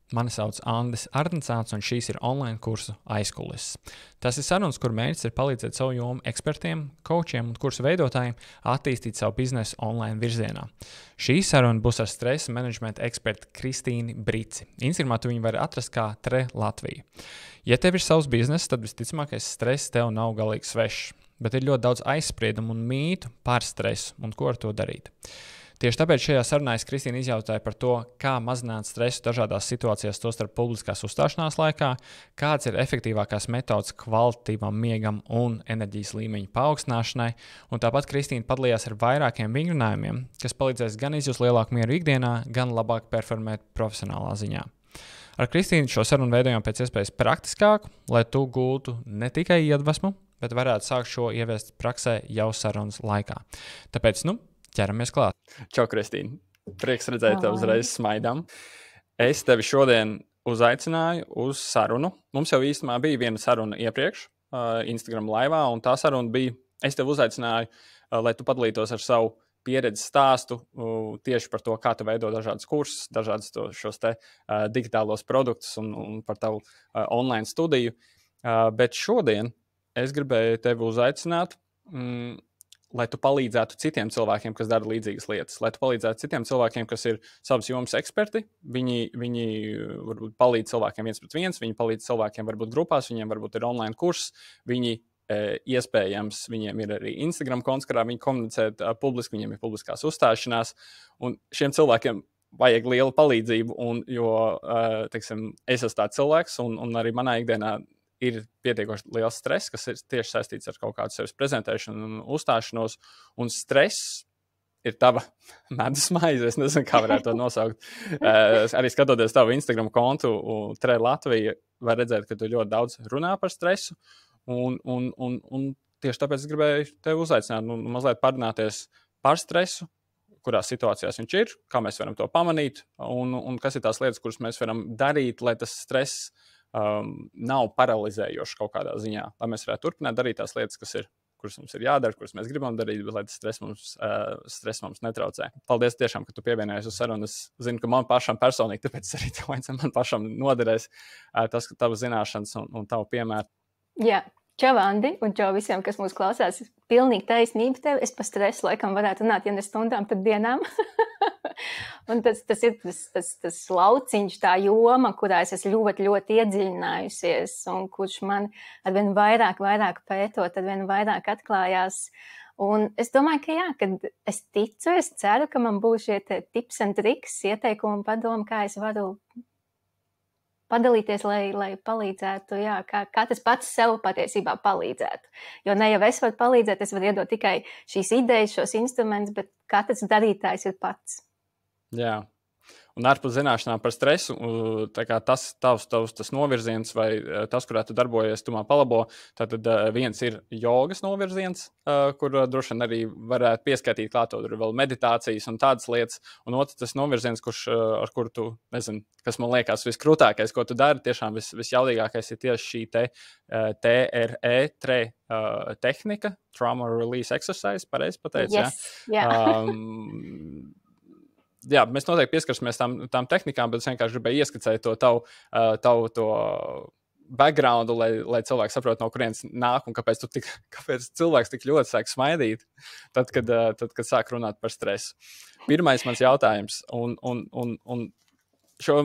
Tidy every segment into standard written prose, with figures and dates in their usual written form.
Mani sauc Andris Arncāns, un šīs ir online kursu aizkulises. Tas ir sarunas, kur mērķis ir palīdzēt savu jomu ekspertiem, coachiem un kursu veidotājiem attīstīt savu biznesu online virzienā. Šī saruna būs ar stresa menedžmenta ekspertu Kristīnu Brici. Instagramā tu viņu vari atrast kā Tre Latvija. Ja tev ir savs bizness, tad visticamākais stress tev nav galīgi svešs, bet ir ļoti daudz aizspriedumu un mītu par stresu un ko ar to darīt. Tieši tāpēc šajā sarunā es Kristīnu izjautāju par to, kā mazināt stresu dažādās situācijās, tostarp publiskās uzstāšanās laikā, kāds ir efektīvākās metodes kvalitatīvam miegam un enerģijas līmeņa paaugstināšanai, un tāpat Kristīna padalījās ar vairākiem vingrinājumiem, kas palīdzēs gan izjust lielāku mieru ikdienā, gan labāk performēt profesionālā ziņā. Ar Kristīnu šo sarunu veidojām pēc iespējas praktiskāku, lai tu gūtu ne tikai iedvesmu, bet varētu sākt šo ieviest praksē jau sarunas laikā. Tāpēc, ķeramies klāt. Čau, Kristīna. Prieks redzēt tevi uzreiz smaidām. Es tevi šodien uzaicināju uz sarunu. Mums jau īstenībā bija viena saruna iepriekš Instagram laivā, un tā saruna bija, es tevi uzaicināju, lai tu padalītos ar savu pieredzi stāstu tieši par to, kā tu veido dažādas kursus, dažādas šos te digitālos produktus un par tavu online studiju. Bet šodien es gribēju tevi uzaicināt, lai tu palīdzētu citiem cilvēkiem, kas dara līdzīgas lietas, lai tu palīdzētu citiem cilvēkiem, kas ir savas jomas eksperti. Viņi varbūt palīdz cilvēkiem 1-1, viņi palīdz cilvēkiem varbūt grupās, viņiem varbūt ir online kurs, viņi iespējams, viņiem ir arī Instagram konts, kurā viņi komunicē publiski, viņiem ir publiskās uzstāšanās, un šiem cilvēkiem vajag liela palīdzību, jo, teiksim, es esmu tāds cilvēks, un arī manā ikdienā ir pietiekoši liels stress, kas ir tieši saistīts ar kaut kādu sevis prezentēšanu un uzstāšanos, un stress ir tava medus maize, es nezinu, kā varētu to nosaukt. Arī skatoties tavu Instagram kontu, Tre Latvija, var redzēt, ka tu ļoti daudz runā par stresu, un tieši tāpēc es gribēju tevi uzaicināt, mazliet parunāties par stresu, kurās situācijās viņš ir, kā mēs varam to pamanīt, un kas ir tās lietas, kuras mēs varam darīt, lai tas stress nav paralizējoši kaut kādā ziņā, lai mēs varētu turpināt darīt tās lietas, kuras mums ir jādara, kuras mēs gribam darīt, bet lai tas stress mums netraucē. Paldies tiešām, ka tu pievienojies uz sarunu. Es zinu, ka man pašam personīgi, tāpēc arī man pašam noderēs tas, ka tavas zināšanas un tavu piemēru. Jā. Čau, Andi, un čau visiem, kas mūs klausās. Pilnīgi taisnība tev. Es pa stresu laikam varētu runāt, ja ne stundām, tad dienām. Un tas ir tas lauciņš, tā joma, kurā es esmu ļoti iedziļinājusies, un kurš man arvien vairāk pētot, arvien vairāk atklājās. Un es domāju, ka jā, kad es ticu, es ceru, ka man būs šie tips and triks, ieteikumi, padomi, kā es varu padalīties, lai palīdzētu, jā, kā tas pats sev patiesībā palīdzētu. Jo ne jau es varu palīdzēt, es varu iedot tikai šīs idejas, šos instrumentus, bet katrs darītājs ir pats. Jā. Un ārpus zināšanām par stresu, tā kā tas novirziens vai tas, kurā tu darbojies, tu man palabo, tad viens ir jogas novirziens, kur droši vien arī varētu pieskaitīt klāt, tur vēl meditācijas un tādas lietas, un otrs tas novirziens, ar kuru tu, nezinu, kas man liekas viskrūtākais, ko tu dari, tiešām visjaudīgākais ir tieši šī TRE tehnika, Trauma Release Exercise, pareizi pateicu, yes, jā? Jā, mēs noteikti pieskarsimies tām tehnikām, bet es vienkārši gribēju ieskicēt to tavu backgroundu, lai cilvēki saprot, no kurienes nāk un kāpēc cilvēks tik ļoti sāk smaidīt, tad, kad sāk runāt par stresu. Pirmais mans jautājums, un šo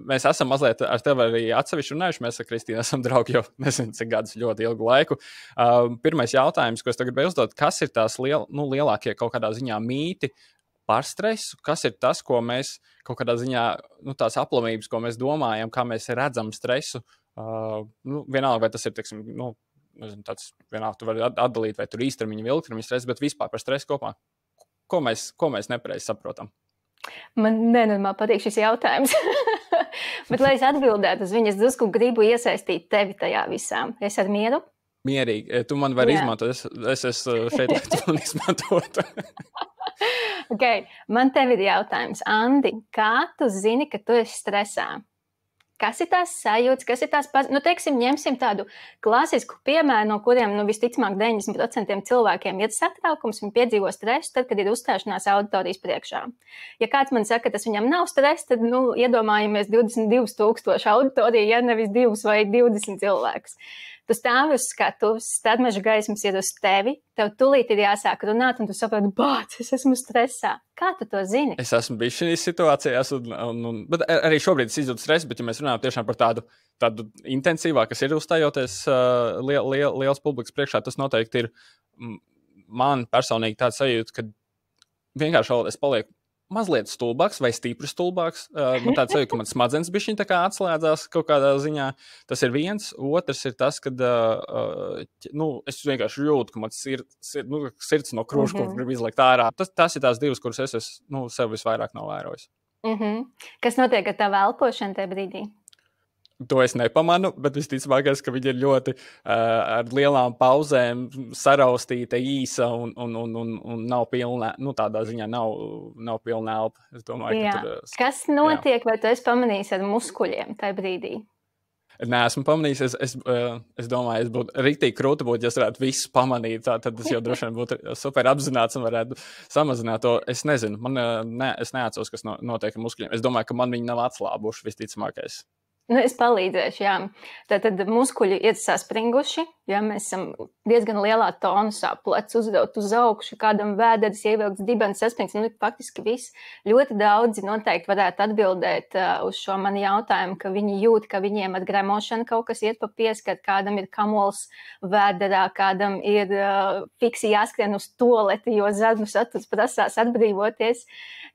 mēs esam mazliet ar tevi arī atsevišķi runājuši, mēs ar Kristīnu esam draugi jau nezinu, cik gadus ļoti ilgu laiku. Pirmais jautājums, ko es tev gribēju uzdot, kas ir tās lielākie kaut kādā ziņā mīti par stresu, kas ir tas, ko mēs kaut kādā ziņā, tās aplamības, ko mēs domājam, kā mēs redzam stresu, vienalga, vai tas ir, teiksim, tāds, vienalga, tu vari atdalīt, vai tur īstermiņa, ilgtermiņa stresa, bet vispār par stresu kopā, ko mēs nepareizi saprotam? Man nenormāli patīk šis jautājums, bet, lai es atbildētu uz viņu, es drusku gribu iesaistīt tevi tajā visā. Es ar mieru? Mierīgi, tu man vari izmantot, es šeit, lai tu man izmantotu. Okay. Man tev ir jautājums, Andi, kā tu zini, ka tu esi stresā? Kas ir tās sajūtas, kas ir tās teiksim, ņemsim tādu klasisku piemēru, no kuriem visticamāk 90% cilvēkiem ir satraukums un piedzīvo stresu, tad, kad ir uzstāšanās auditorijas priekšā. Ja kāds man saka, ka tas viņam nav stress, tad iedomājamies 22,000 auditoriju, ja nevis 2 vai 20 cilvēkus. Tu stāvi uz skatuves, starpmeža gaismas ir uz tevi, tev tūlīt ir jāsāk runāt, un tu saproti, bāc, es esmu stresā. Kā tu to zini? Es esmu bijis šajās situācijās, bet arī šobrīd es izjūtu stresu, bet ja mēs runājam tiešām par tādu intensīvāku, kas ir uzstājoties liels publikas priekšā, tas noteikti ir man personīgi tāds sajūta, ka vienkārši es palieku mazliet stulbāks vai stipri stulbāks. Man tāds sajūta, ka man smadzenes bišķiņ tā kā atslēdzās kaut kādā ziņā. Tas ir viens. Otrs ir tas, kad es vienkārši jūtu, ka man sirds no krūšas kaut grib izlikt ārā. Tas ir tās divas, kuras es esmu sev visvairāk novērojis. Kas notiek ar tavu elpošanu tajā brīdī? To es nepamanu, bet visticamākais, ka viņa ir ļoti ar lielām pauzēm saraustīta, īsa un nav pilna, tādā ziņā nav pilna elpa. Es domāju, ka kas notiek, vai tu esi pamanījis ar muskuļiem tajā brīdī? Neesmu pamanījis. Es domāju, es būtu riktīgi krūti būt, ja es varētu visu pamanīt. Tad es jau droši vien būtu super apzināts un varētu samazināt to. Es nezinu, es neatceros, kas notiek ar muskuļiem. Es domāju, ka man viņi nav atslābuši visticamākais. Es palīdzēšu, jā. Tad muskuļi ir saspringuši, ja mēs esam diezgan lielā tonusā, plecs uzdot uz augšu, kādam vēderis ievilkts, dibens saspringts, faktiski viss. Ļoti daudzi noteikti varētu atbildēt uz šo mani jautājumu, ka viņi jūt, ka viņiem ar gremošanu kaut kas iet pa pieskat, kādam ir kamols vēderā, kādam ir fiksi jāskrien uz toleti, jo zarnu saturs prasās atbrīvoties.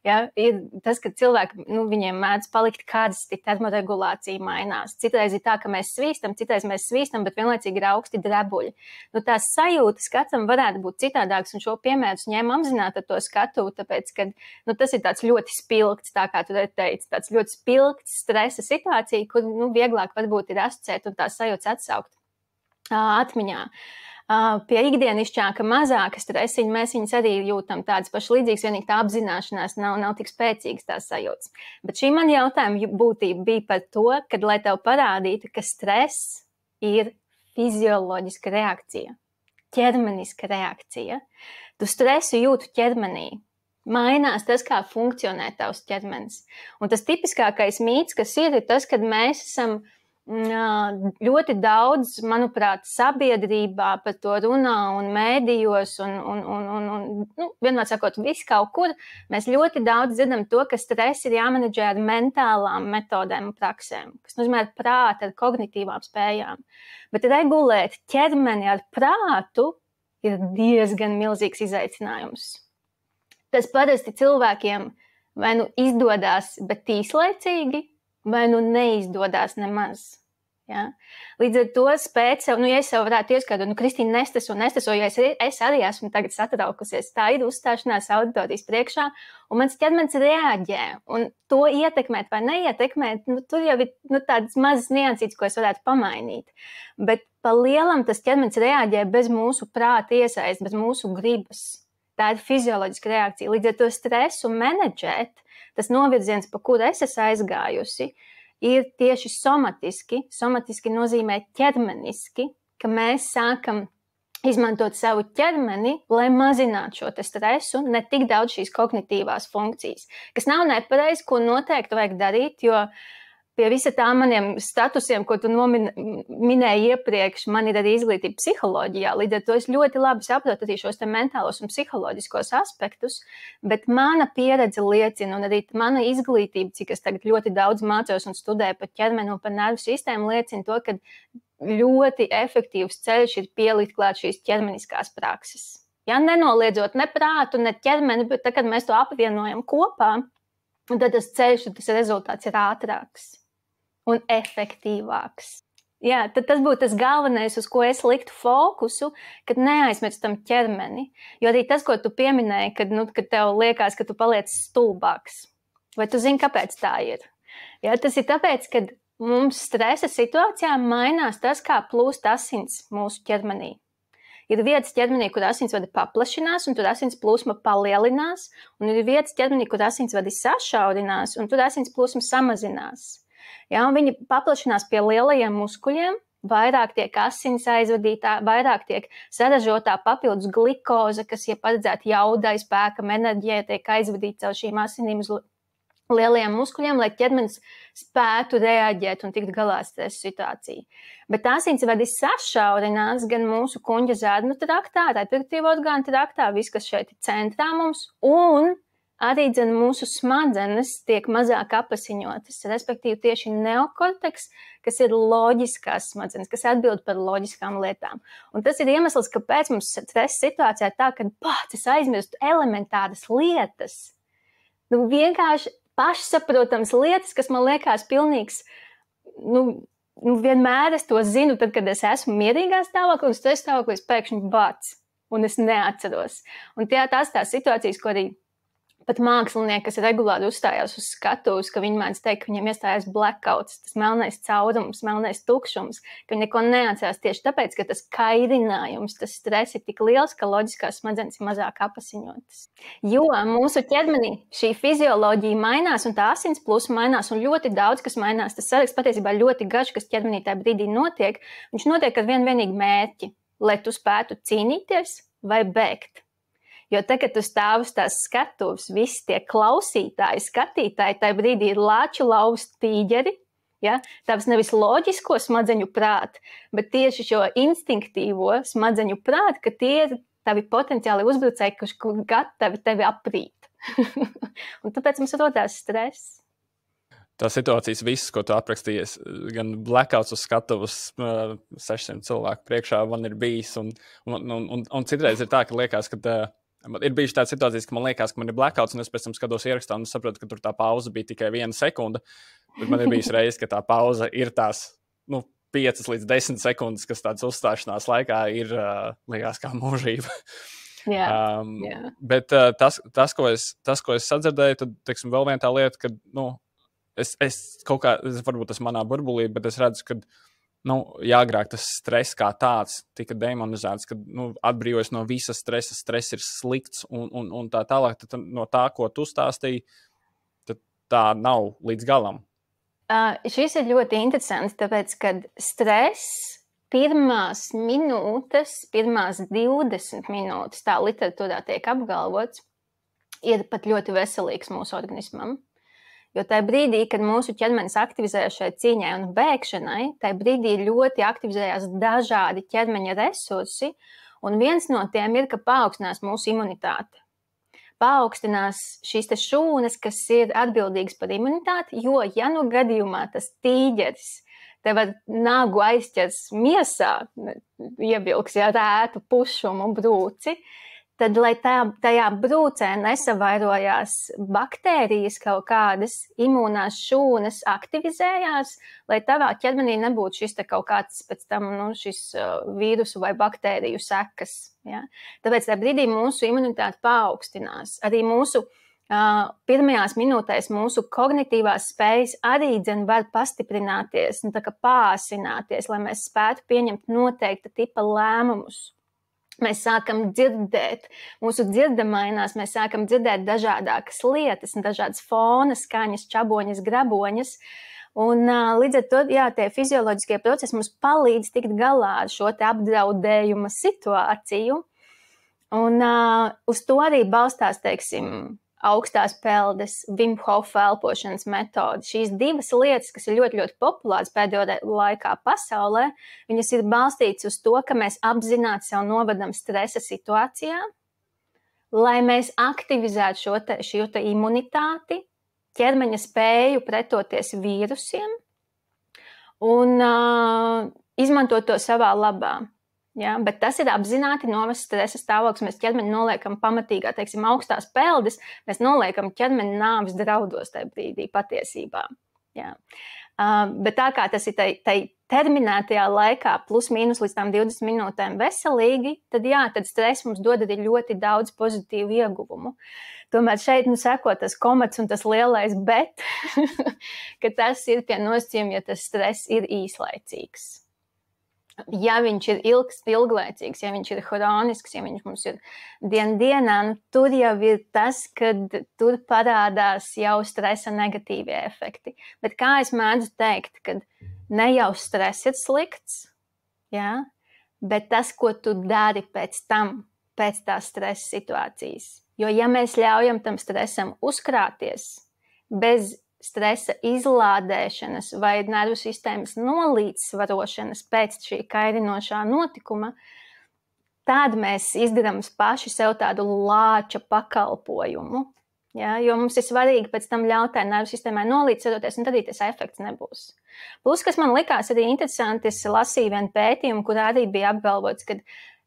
Ja, ir tas, ka cilvēki, viņiem mēdz palikt karsti, termoregulācija mainās. Citreiz ir tā, ka mēs svīstam, bet vienlaicīgi ir augsti drebuļi. Tās sajūtas katram varētu būt citādākas, un šo piemēru ņēmu apzināti ar to skatuvi, tāpēc, ka tas ir tāds ļoti spilgts, tā kā tu teici, tāds ļoti spilgts stresa situācija, kur vieglāk varbūt ir asociēt un tās sajūtas atsaukt atmiņā. Pie ikdienišķāka mazāka stresiņa mēs viņus arī jūtam tādas pašas līdzīgas, vienīgi tā apzināšanās nav tik spēcīgas tās sajūtas. Bet šī man jautājuma būtība bija par to, kad, lai tev parādītu, ka stress ir fizioloģiska reakcija, ķermeniska reakcija. Tu stresu jūtu ķermenī. Mainās tas, kā funkcionē tavs ķermenis. Un tas tipiskākais mīts, kas ir tas, kad mēs esam ļoti daudz, manuprāt, sabiedrībā par to runā un mēdījos un vienmēr sakot, viss kaut kur, mēs ļoti daudz dzirdam to, ka stress ir jāmenedžē ar mentālām metodēm un praksēm, kas nozīmē ar prātu, ar kognitīvām spējām. Bet regulēt ķermeni ar prātu ir diezgan milzīgs izaicinājums. Tas parasti cilvēkiem vai izdodas, bet īslaicīgi, vai neizdodas nemaz. Ja? Līdz ar to spēt sev, ja es sev varētu ieskaidrot, Kristīna, nesteso, jo es arī esmu tagad satraukusies. Tā ir uzstāšanās auditorijas priekšā, un mans ķermenis reaģē. Un to ietekmēt vai neietekmēt, tur jau ir tādas mazas niansītes, ko es varētu pamainīt. Bet pa lielam tas ķermenis reaģē bez mūsu prāta iesaistes, bez mūsu gribas. Tā ir fizioloģiska reakcija. Līdz ar to stresu menedžēt, tas novirziens, pa kuru es esmu aizgājusi, ir tieši somatiski. Somatiski nozīmē ķermeniski, ka mēs sākam izmantot savu ķermeni, lai mazinātu šo stresu, ne tik daudz šīs kognitīvās funkcijas, kas nav nepareizi, ko noteikti vajag darīt, jo pie visa tā maniem statusiem, ko tu minēji iepriekš, man ir arī izglītība psiholoģijā. Līdz ar to es ļoti labi saprotu arī šos mentālos un psiholoģiskos aspektus, bet mana pieredze liecina, un arī mana izglītība, cik es tagad ļoti daudz mācos un studēju par ķermeni un par nervu sistēmu, liecina to, ka ļoti efektīvs ceļš ir pielikt klāt šīs ķermeniskās prakses. Ja, nenoliedzot ne prātu, ne ķermeni, bet tad, kad mēs to apvienojam kopā, tad tas ceļš un tas rezultāts ir ātrāks un efektīvāks. Jā, tad tas būtu tas galvenais, uz ko es liktu fokusu, kad neaizmirstam ķermeni. Jo arī tas, ko tu pieminēji, kad tev liekas, ka tu paliec stulbāks. Vai tu zini, kāpēc tā ir? Jā, tas ir tāpēc, ka mums stresa situācijā mainās tas, kā plūst asins mūsu ķermenī. Ir vietas ķermenī, kur asinsvadi paplašinās, un tur asins plūsma palielinās, un ir vietas ķermenī, kur asinsvadi sašaurinās, un tur asins plūsma samazinās. Ja, un viņi paplašinās pie lielajiem muskuļiem, vairāk tiek asins aizvadītā, vairāk tiek saražotā papildus glikoze, kas, ja paredzēta jaudai, spēkam, enerģijai, tiek aizvadīta caur šīm asinīm uz lielajiem muskuļiem, lai ķermenis spētu reaģēt un tikt galā ar stresa situāciju. Bet asinsvadi sašaurinās gan mūsu kuņģa zēdnu traktā, reproduktīvo orgānu traktā, viss, kas šeit ir centrā mums, un arī mūsu smadzenes tiek mazāk apasiņotas, respektīvi tieši neokorteks, kas ir loģiskās smadzenes, kas atbild par loģiskām lietām. Un tas ir iemesls, kāpēc mums stresa situācijā ir tā, ka es aizmirstu elementāras lietas. Vienkārši pašsaprotams lietas, kas man liekas pilnīgs, vienmēr es to zinu, tad, kad es esmu mierīgā stāvoklī, un stresa stāvoklī es pēkšņi bāc, un es neatceros. Un tās situācijas, ko arī pat mākslinieki, kas regulāri uzstājās uz skatuves, ka viņi mēdz teikt, ka viņiem iestājās blackouts, tas melnais caurums, melnais tukšums, ka viņi neko neatcerās tieši tāpēc, ka tas kairinājums, tas stress ir tik liels, ka loģiskās smadzenes ir mazāk apasiņotas. Jo mūsu ķermenī šī fizioloģija mainās, un tā asins plūsma mainās, un ļoti daudz, kas mainās. Tas saraksts patiesībā ļoti garš, kas ķermenī tajā brīdī notiek. Viņš notiek ar vienīgi mērķi, lai tu spētu cīnīties vai bēgt. Jo tagad tu stāv uz tās skatuves, visi tie klausītāji, skatītāji, tajā brīdī ir lāču lauvas tīģeri, ja? Tavs nevis loģisko smadzeņu prāti, bet tieši šo instinktīvo smadzeņu prāti, ka tie ir tavi potenciāli uzbrucēji, kurš gatavi tevi aprīt. Un tāpēc mums rodās stress. Tās situācijas visas, ko tu aprakstījies, gan blackouts uz skatuves 600 cilvēku priekšā man ir bijis, un citreiz ir tā, ka liekas, ka ir bijuši tādas situācijas, ka man liekas, ka man ir blackouts, un es pēc tam skatos ierakstā un saprotu, ka tur tā pauze bija tikai 1 sekunde, bet man ir bijis reiz, ka tā pauze ir tās 5 līdz 10 sekundes, kas tādas uzstāšanās laikā ir, liekas, kā mūžība. Bet tas, ko es sadzirdēju, tad, teiksim, vēl viena tā lieta, ka, es kaut kā, varbūt tas manā burbulī, bet es redzu, ka agrāk tas stress kā tāds tika demonizēts, ka atbrīvojas no visa stresa, stress ir slikts un tā tālāk. Tad no tā, ko tu stāstīji, tad tā nav līdz galam. Šis ir ļoti interesants, tāpēc, kad stress pirmās 20 minūtes, tā literatūrā tiek apgalvots, ir pat ļoti veselīgs mūsu organismam. Jo tajā brīdī, kad mūsu ķermenis aktivizējas šai cīņai un bēgšanai, tajā brīdī ļoti aktivizējās dažādi ķermeņa resursi, un viens no tiem ir, ka paaugstinās mūsu imunitāti. Paaugstinās šīs šūnas, kas ir atbildīgas par imunitāti, jo, ja gadījumā tas tīģeris tev ar nagu aizķers miesā, ievilks rētu pušumu brūci, tad, lai tajā brūcē nesavairojās baktērijas kaut kādas, imūnās šūnas aktivizējās, lai tavā ķermenī nebūtu šis kaut kāds pēc tam šis vīrusu vai baktēriju sekas. Ja? Tāpēc tajā brīdī mūsu imunitāte paaugstinās. Arī mūsu pirmajās minūtēs mūsu kognitīvās spējas arī var pastiprināties, pāsināties, lai mēs spētu pieņemt noteikta tipa lēmumus. Mēs sākam dzirdēt, mūsu dzirde mainās, mēs sākam dzirdēt dažādākas lietas, dažādas fona skaņas, čaboņas, graboņas. Un līdz ar to, tie fizioloģiskie procesi mums palīdz tikt galā ar šo apdraudējuma situāciju. Un uz to arī balstās, teiksim, augstās peldes, Wim Hof elpošanas metode. Šīs divas lietas, kas ir ļoti, ļoti populāras pēdējo laikā pasaulē, viņas ir balstītas uz to, ka mēs apzināti sev novadam stresa situācijā, lai mēs aktivizētu šo imunitāti, ķermeņa spēju pretoties vīrusiem un izmantot to savā labā. Ja, bet tas ir apzināti novest stresa stāvoklis. Mēs ķermeni noliekam pamatīgā, teiksim, augstās peldes, mēs noliekam ķermeni nāves draudos tajā brīdī patiesībā. Ja. Bet tā kā tas ir tai terminētajā laikā, plus mīnus līdz tām 20 minūtēm veselīgi, tad stress mums dod arī ļoti daudz pozitīvu ieguvumu. Tomēr šeit seko tas komats un tas lielais bet, ka tas ir pie nosacījuma, ja tas stress ir īslaicīgs. Ja viņš ir ilglaicīgs, ja viņš ir hronisks, ja viņš mums ir dienā, nu, tur jau ir tas, kad tur parādās jau stresa negatīvie efekti. Bet kā es mēdzu teikt, kad ne jau stress ir slikts, ja? Bet tas, ko tu dari pēc tam, pēc tās stresa situācijas. Jo ja mēs ļaujam tam stresam uzkrāties bez stresa izlādēšanas vai nervu sistēmas nolīdzsvarošanas pēc šī kairinošā notikuma, tad mēs izdarām paši sev tādu lāča pakalpojumu. Ja? Jo mums ir svarīgi pēc tam ļaut tai nervu sistēmai nolīdzsvaroties, un tad arī tas efekts nebūs. Plus, kas man likās arī interesanti, es lasīju vienu pētījumu, kur arī bija apgalvots, ka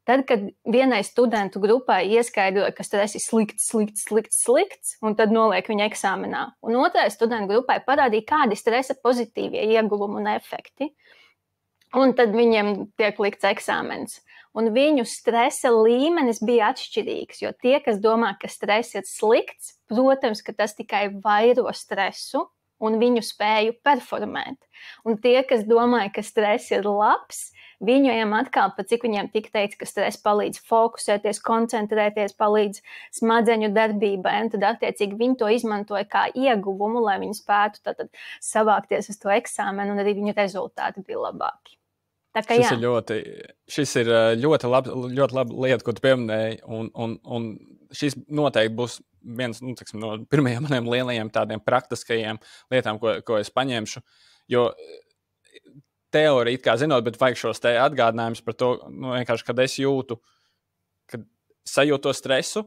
tad, kad vienai studentu grupai ieskaidroja, ka stress ir slikts, un tad noliek viņa eksāmenā. Un otrai studentu grupai parādīja, kādi stresa pozitīvie ieguvumi un efekti. Un tad viņiem tiek likts eksāmens. Un viņu stresa līmenis bija atšķirīgs, jo tie, kas domā, ka stress ir slikts, protams, ka tas tikai vairo stresu un viņu spēju performēt. Un tie, kas domāja, ka stress ir labs, viņiem atkal, pat cik viņiem tika teikts, ka stress palīdz fokusēties, koncentrēties, palīdz smadzeņu darbībai, un tad attiecīgi viņi to izmantoja kā ieguvumu, lai viņi spētu tātad savākties uz to eksāmenu, un arī viņu rezultāti bija labāki. Tā kā, šis ir ļoti laba lieta, ko tu pieminēji, un šis noteikti būs viens no pirmajiem maniem lielajiem tādiem praktiskajiem lietām, ko es paņemšu, jo teoriju kā zinot, bet vajag šos te atgādinājumus par to, vienkārši, kad es jūtu, kad sajūtu to stresu,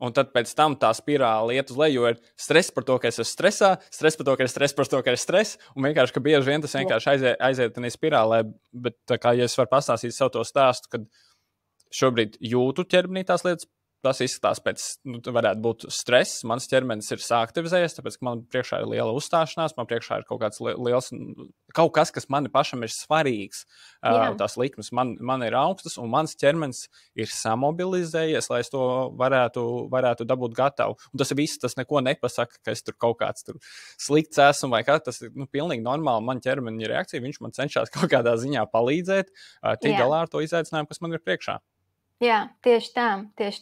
un tad pēc tam tā spirāli iet uz leju, jo ir stress par to, ka es esmu stresā, stress par to, ka ir stress par to, ka ir stress, un vienkārši, ka bieži vien tas vienkārši aiziet tādā spirālē, bet tā kā, ja es varu pastāstīt savu to stāstu, kad šobrīd jūtu ķermenī tās lietas, tas izskatās pēc, varētu būt stress, mans ķermenis ir sāktivizējies, tāpēc, ka man priekšā ir liela uzstāšanās, man priekšā ir kaut kāds liels, kaut kas, kas man pašam ir svarīgs, tās likmes man ir augstas, un mans ķermenis ir samobilizējies, lai es to varētu dabūt gatavu. Un tas ir viss, tas neko nepasaka, ka es tur kaut kāds tur slikts esmu, vai kā, tas ir pilnīgi normāli, man ķermeņa reakcija, viņš man cenšas kaut kādā ziņā palīdzēt, tik galā ar to izaicinājumu, kas man ir priekšā. Jā, tieši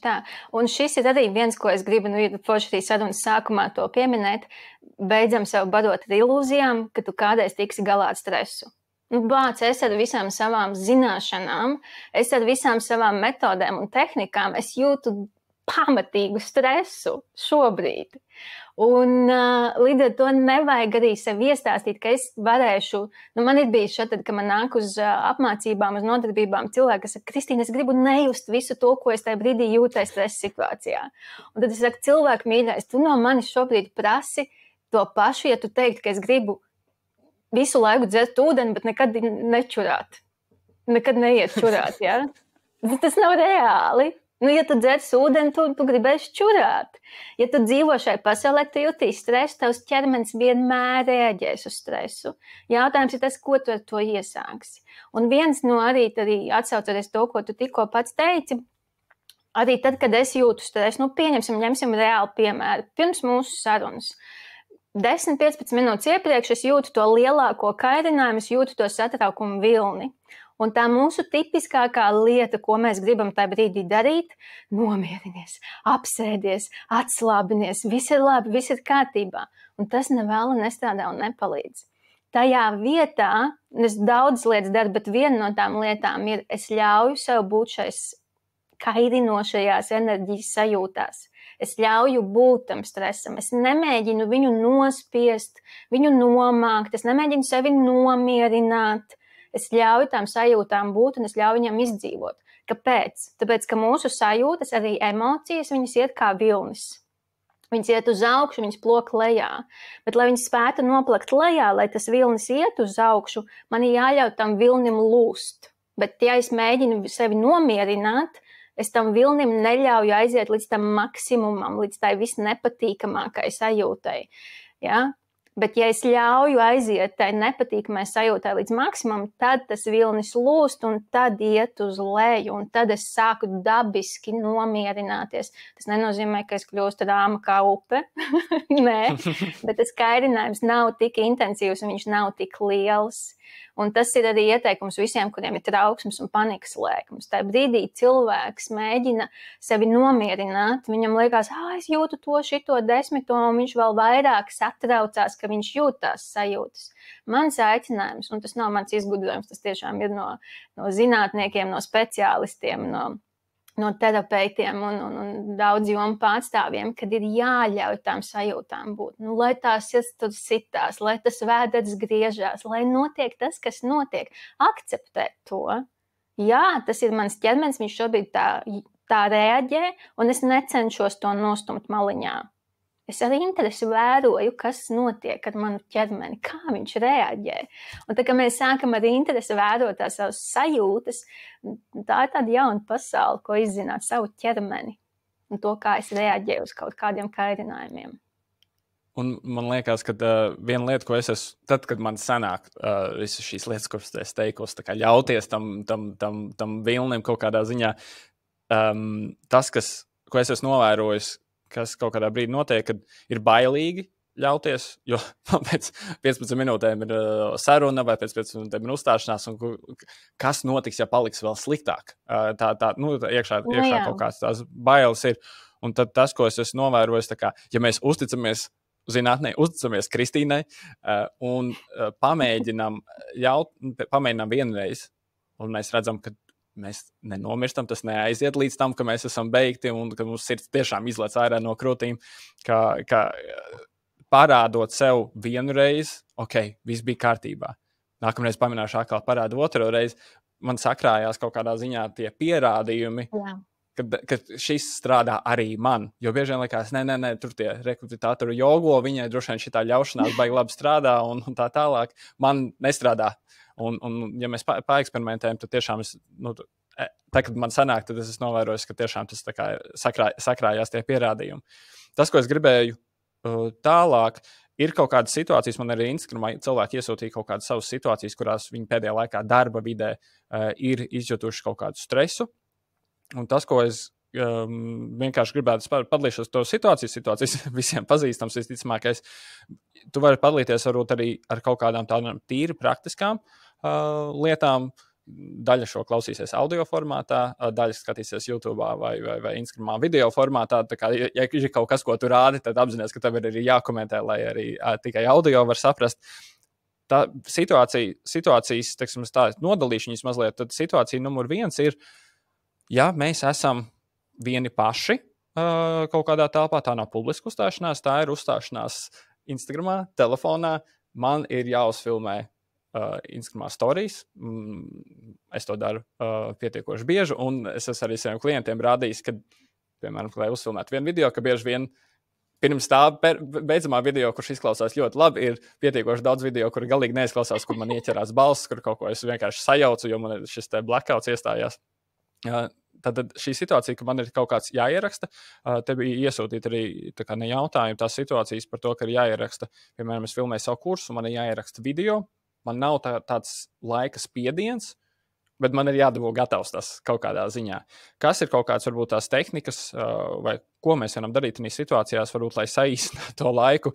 tā. Un šis ir arī viens, ko es gribu, forši arī sarunas sākumā to pieminēt, beidzam sev barot ar ilūzijām, ka tu kādreiz tiksi galā ar stresu. Bāc, es ar visām savām zināšanām, es ar visām savām metodēm un tehnikām, es jūtu pamatīgu stresu šobrīd. Un līdz ar to nevajag arī sev iestāstīt, ka es varēšu, man ir bijis šādi, ka man nāk uz apmācībām, uz nodarbībām cilvēki, kas saka, Kristīne, es gribu nejust visu to, ko es tajā brīdī jūtu stresa situācijā. Un tad es saku, cilvēku mīļais, tu no manis šobrīd prasi to pašu, ja tu teikt, ka es gribu visu laiku dzert ūdeni, bet nekad nečurāt. Nekad neiet čurāt, ja? Tas nav reāli. Ja tu dzers ūdeni, tu gribēsi čurāt. Ja tu dzīvo šai pasaulē, tu jūtīsi stresu, tavs ķermenis vienmēr reaģēs uz stresu. Jautājums ir tas, ko tu ar to iesāksi. Un viens no arī atsaucoties to, ko tu tikko pats teici, arī tad, kad es jūtu stresu, ņemsim reāli piemēru. Pirms mūsu sarunas 10-15 minūtes iepriekš es jūtu to lielāko kairinājumu, es jūtu to satraukumu vilni. Un tā mūsu tipiskākā lieta, ko mēs gribam tajā brīdī darīt, nomierinies, apsēdies, atslābinies, viss ir labi, viss ir kārtībā. Un tas nevēla nestrādā un nepalīdz. Tajā vietā es daudz lietas daru, bet viena no tām lietām ir, es ļauju sev būt šais kairinošajās enerģijas sajūtās. Es ļauju būt tam stresam, es nemēģinu viņu nospiest, viņu nomākt, es nemēģinu sevi nomierināt. Es ļauju tām sajūtām būt un es ļauju viņam izdzīvot. Kāpēc? Tāpēc, ka mūsu sajūtas, arī emocijas, viņas iet kā vilnis. Viņas iet uz augšu, viņas plok lejā. Bet, lai viņas spētu noplakt lejā, lai tas vilnis iet uz augšu, man ir jāļauj tam vilnim lūst. Bet, ja es mēģinu sevi nomierināt, es tam vilnim neļauju aiziet līdz tam maksimumam, līdz tai visnepatīkamākai sajūtai. Ja? Bet, ja es ļauju aiziet tai nepatīkamai sajūtai līdz maksimumam, tad tas vilnis lūst un tad iet uz leju, un tad es sāku dabiski nomierināties. Tas nenozīmē, ka es kļūstu rāma kā upe. Nē, bet tas kairinājums nav tik intensīvs un viņš nav tik liels. Un tas ir arī ieteikums visiem, kuriem ir trauksmes un panikas lēkmes. Tā brīdī cilvēks mēģina sevi nomierināt. Viņam liekas, es jūtu to, šito, 10, un viņš vēl vairāk satraucās, ka viņš jūt tās sajūtas. Mans aicinājums, un tas nav mans izgudrojums, tas tiešām ir no zinātniekiem, no speciālistiem, no terapeitiem un daudz jomu pārstāvjiem, kad ir jāļauj tām sajūtām būt. Lai tās tur sitās, lai tas vēders griežās, lai notiek tas, kas notiek. Akceptēt to. Jā, tas ir mans ķermenis, viņš šobrīd tā reaģē, un es necenšos to nostumt maliņā. Es ar interesi vēroju, kas notiek ar manu ķermeni, kā viņš reaģē. Un tā, kad mēs sākam ar interesi vērot tās savas sajūtas, tā ir tāda jauna pasaule, ko izzināt savu ķermeni un to, kā es reaģēju uz kaut kādiem kairinājumiem. Un man liekas, ka viena lieta, ko es esmu, tad, kad man sanāk visas šīs lietas, kuras es teikos, tā kā ļauties tam vilnim kaut kādā ziņā, tas, ko es esmu novērojis, kas kaut kādā brīdī notiek, kad ir bailīgi ļauties, jo pēc 15 minūtēm ir saruna vai pēc 15 minūtēm ir uzstāšanās, un kas notiks, ja paliks vēl sliktāk. Iekšā kaut kāds tās bailes ir. Un tad tas, ko es esmu novērojis, tā kā, ja mēs uzticamies zinātnē, uzticamies Kristīnai un pamēģinām vienreiz, un mēs redzam, ka mēs nenomirstam, tas neaiziet līdz tam, ka mēs esam beigti un ka mums sirds tiešām izlec ārā no krūtīm, ka parādot sev vienu reizi, viss bija kārtībā. Nākamreiz pamināšu atkal parādu otro reizi, man sakrājās kaut kādā ziņā tie pierādījumi, ka šis strādā arī man. Jo bieži vien likās, nē, tur tie rekrutitātori jogo, viņai droši vien šitā ļaušanās baigi labi strādā un tā tālāk. Man nestrādā. Un ja mēs paeksperimentējam, tad tiešām tā, kad man sanāk, tad es esmu novērojis, ka tiešām tas tā kā sakrājās tie pierādījumi. Tas, ko es gribēju tālāk, ir kaut kādas situācijas, man arī Instagramā cilvēki iesūtīja kaut kādas savas situācijas, kurās viņi pēdējā laikā darba vidē ir izjutuši kaut kādu stresu. Un tas, ko es vienkārši gribētu padalīties to situācijas visiem pazīstams, visticamākais. Tu vari padalīties varbūt arī ar kaut kādām tādām tīri praktiskām lietām. Daļa šo klausīsies audio formātā, daļa skatīsies YouTube vai Instagramā video formātā. Tā kā, ja ir kaut kas, ko tu rādi, tad apzinies, ka tev ir arī jākomentē, lai arī tikai audio var saprast. Tā situācijas, teiksim, tā nodalīšanas mazliet, tad situācija numur 1 ir, ja mēs esam vieni paši kaut kādā telpā, tā nav publiska uzstāšanās, tā ir uzstāšanās Instagramā, telefonā, man ir jāuzfilmē Instagramā stories. Es to daru pietiekoši bieži, un es esmu arī saviem klientiem rādījis, ka, piemēram, lai uzfilmētu vienu video, ka bieži vien pirms tā beidzamā video, kurš izklausās ļoti labi, ir pietiekoši daudz video, kur galīgi neizklausās, kur man ieķerās balss, kur kaut ko es vienkārši sajaucu, jo man šis te blackouts iestājās. Tad šī situācija, ka man ir kaut kāds jāieraksta, te bija iesūtīta arī tā kā ne jautājumi, tās situācijas par to, ka ir jāieraksta, piemēram, es filmēju savu kursu, man ir jāieraksta video, man nav tāds laika spiediens, bet man ir jādabū gatavs tas kaut kādā ziņā. Kas ir kaut kāds, varbūt tās tehnikas, vai ko mēs varam darīt in situācijās, varbūt, lai saīsinātu to laiku.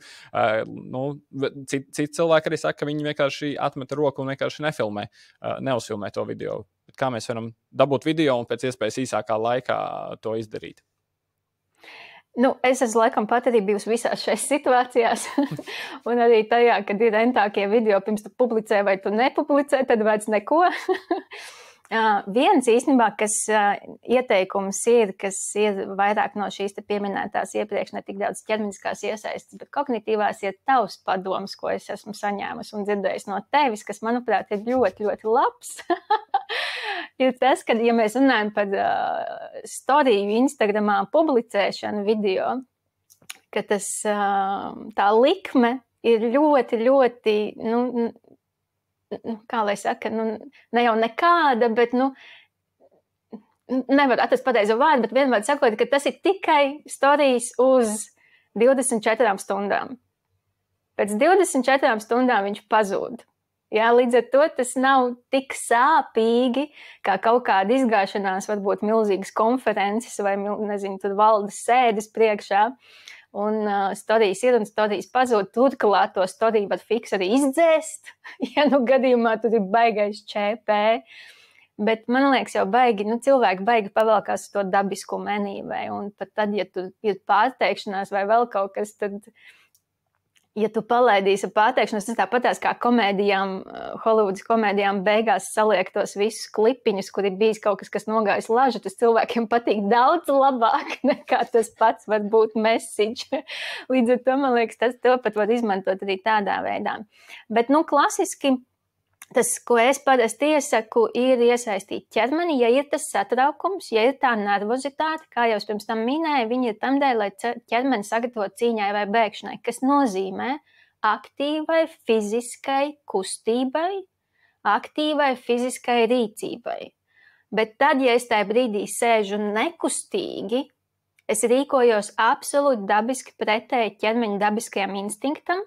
Citi cilvēki arī saka, ka viņi vienkārši atmeta roku un vienkārši neuzfilmē to video. Bet kā mēs varam dabūt video un pēc iespējas īsākā laikā to izdarīt? Es esmu laikam pat arī bijusi visās šajās situācijās, un arī tajā, kad ir rentākie video, pirms tu publicē vai tu nepublicē, tad vairs neko. Viens īstenībā, kas ieteikums ir, kas ir vairāk no šīs te pieminētās iepriekš, ne tik daudz ķermeniskās iesaistes, bet kognitīvās ir tavs padoms, ko es esmu saņēmusi un dzirdējusi no tevis, kas, manuprāt, ir ļoti, ļoti labs. Ir tas, ka, ja mēs runājam par storiju Instagramā publicēšanu video, ka tas, tā likme ir ļoti, ļoti, kā lai saka, ne jau nekāda, bet, nevar atrast pareizo vārdu, bet vienmēr sakot, ka tas ir tikai storijas uz 24 stundām. Pēc 24 stundām viņš pazūd. Jā, līdz ar to tas nav tik sāpīgi, kā kaut kāda izgāšanās, varbūt milzīgas konferences vai, nezinu, tur valdes sēdes priekšā. un storijas ir un storijas pazūd. Turklāt to storiju var fiks arī izdzēst, ja nu gadījumā tur ir baigais ČP. Bet man liekas jau baigi, cilvēki baigi pavalkās to dabisku menīvē, un tad, ja tu ir pārteikšanās vai vēl kaut kas, tad, ja tu palaidīsi pārteikšanos, tas tāpatās kā komēdijām, Holivudas komēdijām beigās saliek tos visus klipiņus, kur ir bijis kaut kas, kas nogājis lažu, tas cilvēkiem patīk daudz labāk nekā tas pats var būt message. Līdz ar to, man liekas, to pat var izmantot arī tādā veidā. Bet, klasiski, tas, ko es parasti iesaku, ir iesaistīt ķermeni, ja ir tas satraukums, ja ir tā nervozitāte, kā jau es pirms tam minēju, viņi ir tamdēļ, lai ķermeni sagatavot cīņai vai bēgšanai, kas nozīmē aktīvai fiziskai kustībai, aktīvai fiziskai rīcībai. Bet tad, ja es tajā brīdī sēžu nekustīgi, es rīkojos absolūti dabiski pretēji ķermeņa dabiskajam instinktam.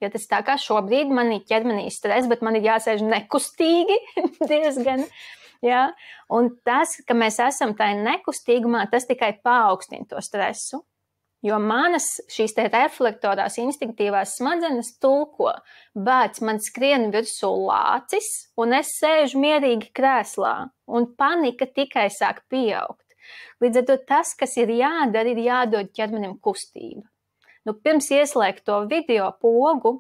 Jo tas tā kā šobrīd man ir ķermenī stress, bet man ir jāsēž nekustīgi diezgan. Jā. Un tas, ka mēs esam tajā nekustīgumā, tas tikai paaugstina to stresu. Jo manas šīs te reflektorās instinktīvās smadzenes tulko, bērns man skrien virsū lācis, un es sēžu mierīgi krēslā, un panika tikai sāk pieaugt. Līdz ar to tas, kas ir jādara, ir jādod ķermenim kustība. Pirms ieslēgt to video pogu,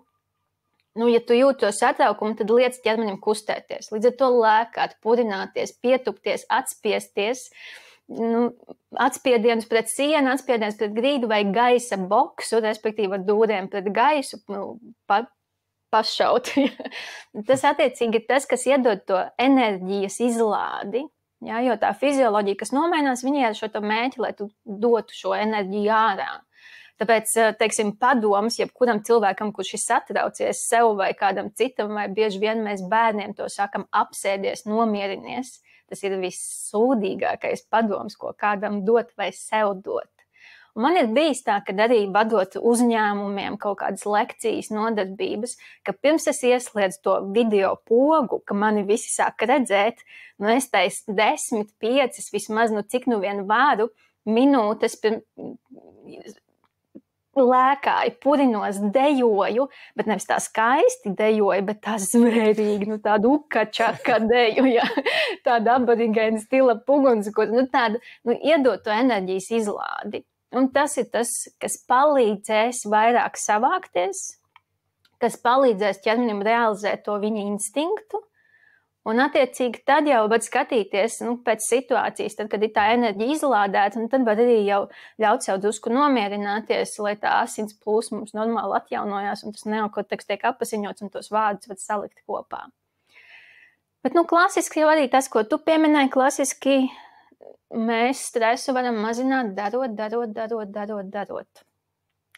ja tu jūti to satraukumu, tad liec ķermenim kustēties. Līdz ar to lēkāt, purināties, pietupties, atspiesties, atspiedienus pret sienu, atspiedienus pret grīdu vai gaisa boksu, respektīvi ar dūriem pret gaisu, pašaut. Tas attiecīgi ir tas, kas iedod to enerģijas izlādi. Ja, jo tā fizioloģija, kas nomainās, viņai ar šo mērķi, lai tu dotu šo enerģiju ārā. Tāpēc, teiksim, padoms, jebkuram cilvēkam, kurš ir satraucies sev vai kādam citam, vai bieži vien mēs bērniem to sakam apsēdies, nomierinies, tas ir vissūdīgākais padoms, ko kādam dot vai sev dot. Un man ir bijis tā, ka arī vadot uzņēmumiem kaut kādas lekcijas, nodarbības, ka pirms es ieslēdzu to video pogu, ka mani visi sāk redzēt, es taisu 10, 5, vismaz, cik vien varu, minūtes lēkāju, purinos, dejoju, bet nevis tā skaisti dejoju, bet tā zvērīgi, tāda ukačaka deju, ja, tāda aborigēna stila puguns, kur, tāda, iedot to enerģijas izlādi. Un tas ir tas, kas palīdzēs vairāk savākties, kas palīdzēs ķermenim realizēt to viņa instinktu, un attiecīgi tad jau var skatīties pēc situācijas, tad, kad ir tā enerģija izlādēta, un tad var arī jau ļaut sev drusku nomierināties, lai tā asins plūsma mums normāli atjaunojās, un tas neokorteks tiek apasiņots, un tos vārdus var salikt kopā. Bet, klasiski jau arī tas, ko tu pieminēji, klasiski mēs stresu varam mazināt darot.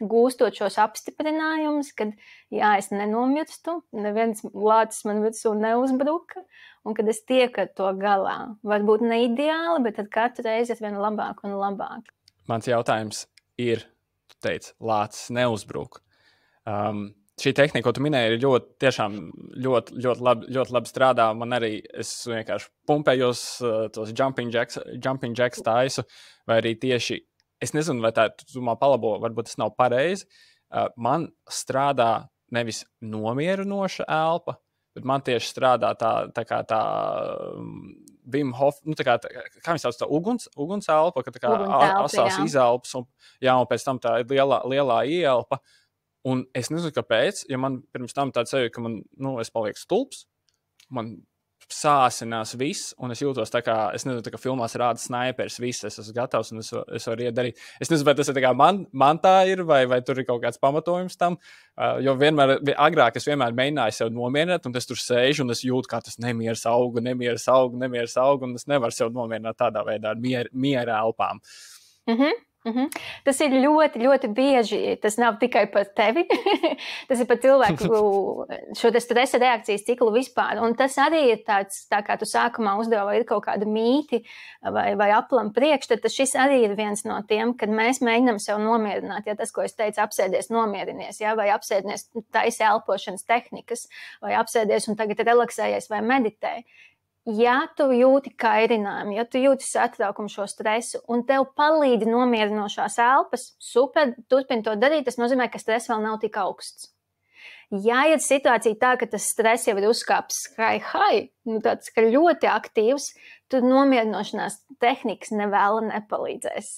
Gūstot šos apstiprinājumus, kad es nenomirstu, neviens lācis man virsū neuzbruka, un kad es tieku ar to galā. Varbūt ne ideāli, bet tad katru reizi ir vien labāk un labāk. Mans jautājums ir, tu teici, lācis neuzbruk. Šī tehnika, ko tu minēji, ir ļoti labi strādā. Man arī, es vienkārši pumpējos tos jumping jacks taisu, vai arī tieši es nezinu, vai tā tu man palabo, varbūt tas nav pareizi. Man strādā nevis nomierinoša elpa, bet man tieši strādā tā Wim Hof, kā viņš sauc, tā uguns elpa, ka tā kā asās izelpas, un pēc tam tā lielā ielpa. Un es nezinu, kāpēc, ja man pirms tam tāds sajūta, ka es palieku stulbs, man sāsinās viss, un es jūtos tā kā, es nezinu, tā kā filmās rāda snaiperis, viss, es esmu gatavs, un es varu iet darīt. Es nezinu, vai tas ir tā kā man tā ir, vai tur ir kaut kāds pamatojums tam, jo agrāk es vienmēr mēģināju sev nomierināt, un es tur sēžu, un es jūtu, kā tas nemieris aug, un es nevaru sev nomierināt tādā veidā ar miera elpām. Tas ir ļoti, ļoti bieži. Tas nav tikai par tevi. Tas ir par cilvēku šo stresa reakcijas ciklu vispār. Un tas arī ir tāds, tā kā tu sākumā uzdevi, vai ir kaut kāda mīti vai aplam priekšstats. Šis arī ir viens no tiem, kad mēs mēģinām sev nomierināt. Ja tas, ko es teicu, apsēdies, nomierinies, ja, vai apsēdies taisi elpošanas tehnikas, vai apsēdies un tagad relaksējies vai meditē. ja tu jūti kairinājumu, ja tu jūti satraukumu, šo stresu, un tev palīdz nomierinošās elpas, super, turpini to darīt, tas nozīmē, ka stress vēl nav tik augsts. Ja ir situācija tā, ka tas stress jau ir uzkāpis high, tāds, ka ļoti aktīvs, tad nomierinošanās tehnikas nevēla nepalīdzēs.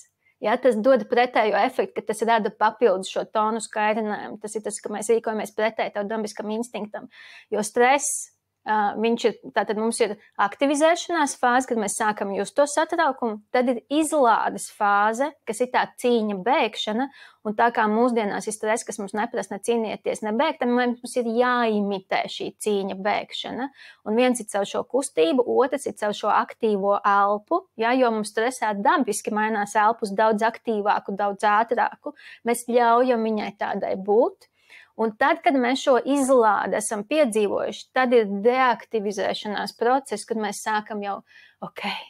Ja, tas dod pretējo efektu, ka tas rada papildus šo tonus kairinājumu. Tas ir tas, ka mēs rīkojamies pretēji tavu dabiskam instinktam, jo stress, tātad mums ir aktivizēšanās fāze, kad mēs sākam just to satraukumu, tad ir izlādes fāze, kas ir tā cīņa bēgšana, un tā kā mūsdienās ir stress, kas mums neprasa ne cīnīties, ne bēgt, tad mums ir jāimitē šī cīņa bēgšana. Un viens ir caur šo kustību, otrs ir caur šo aktīvo elpu, ja, jo mums stresā dabiski mainās elpus daudz aktīvāku, daudz ātrāku. Mēs ļaujam viņai tādai būt. Un tad, kad mēs šo izlādi esam piedzīvojuši, tad ir deaktivizēšanās process, kad mēs sākam jau,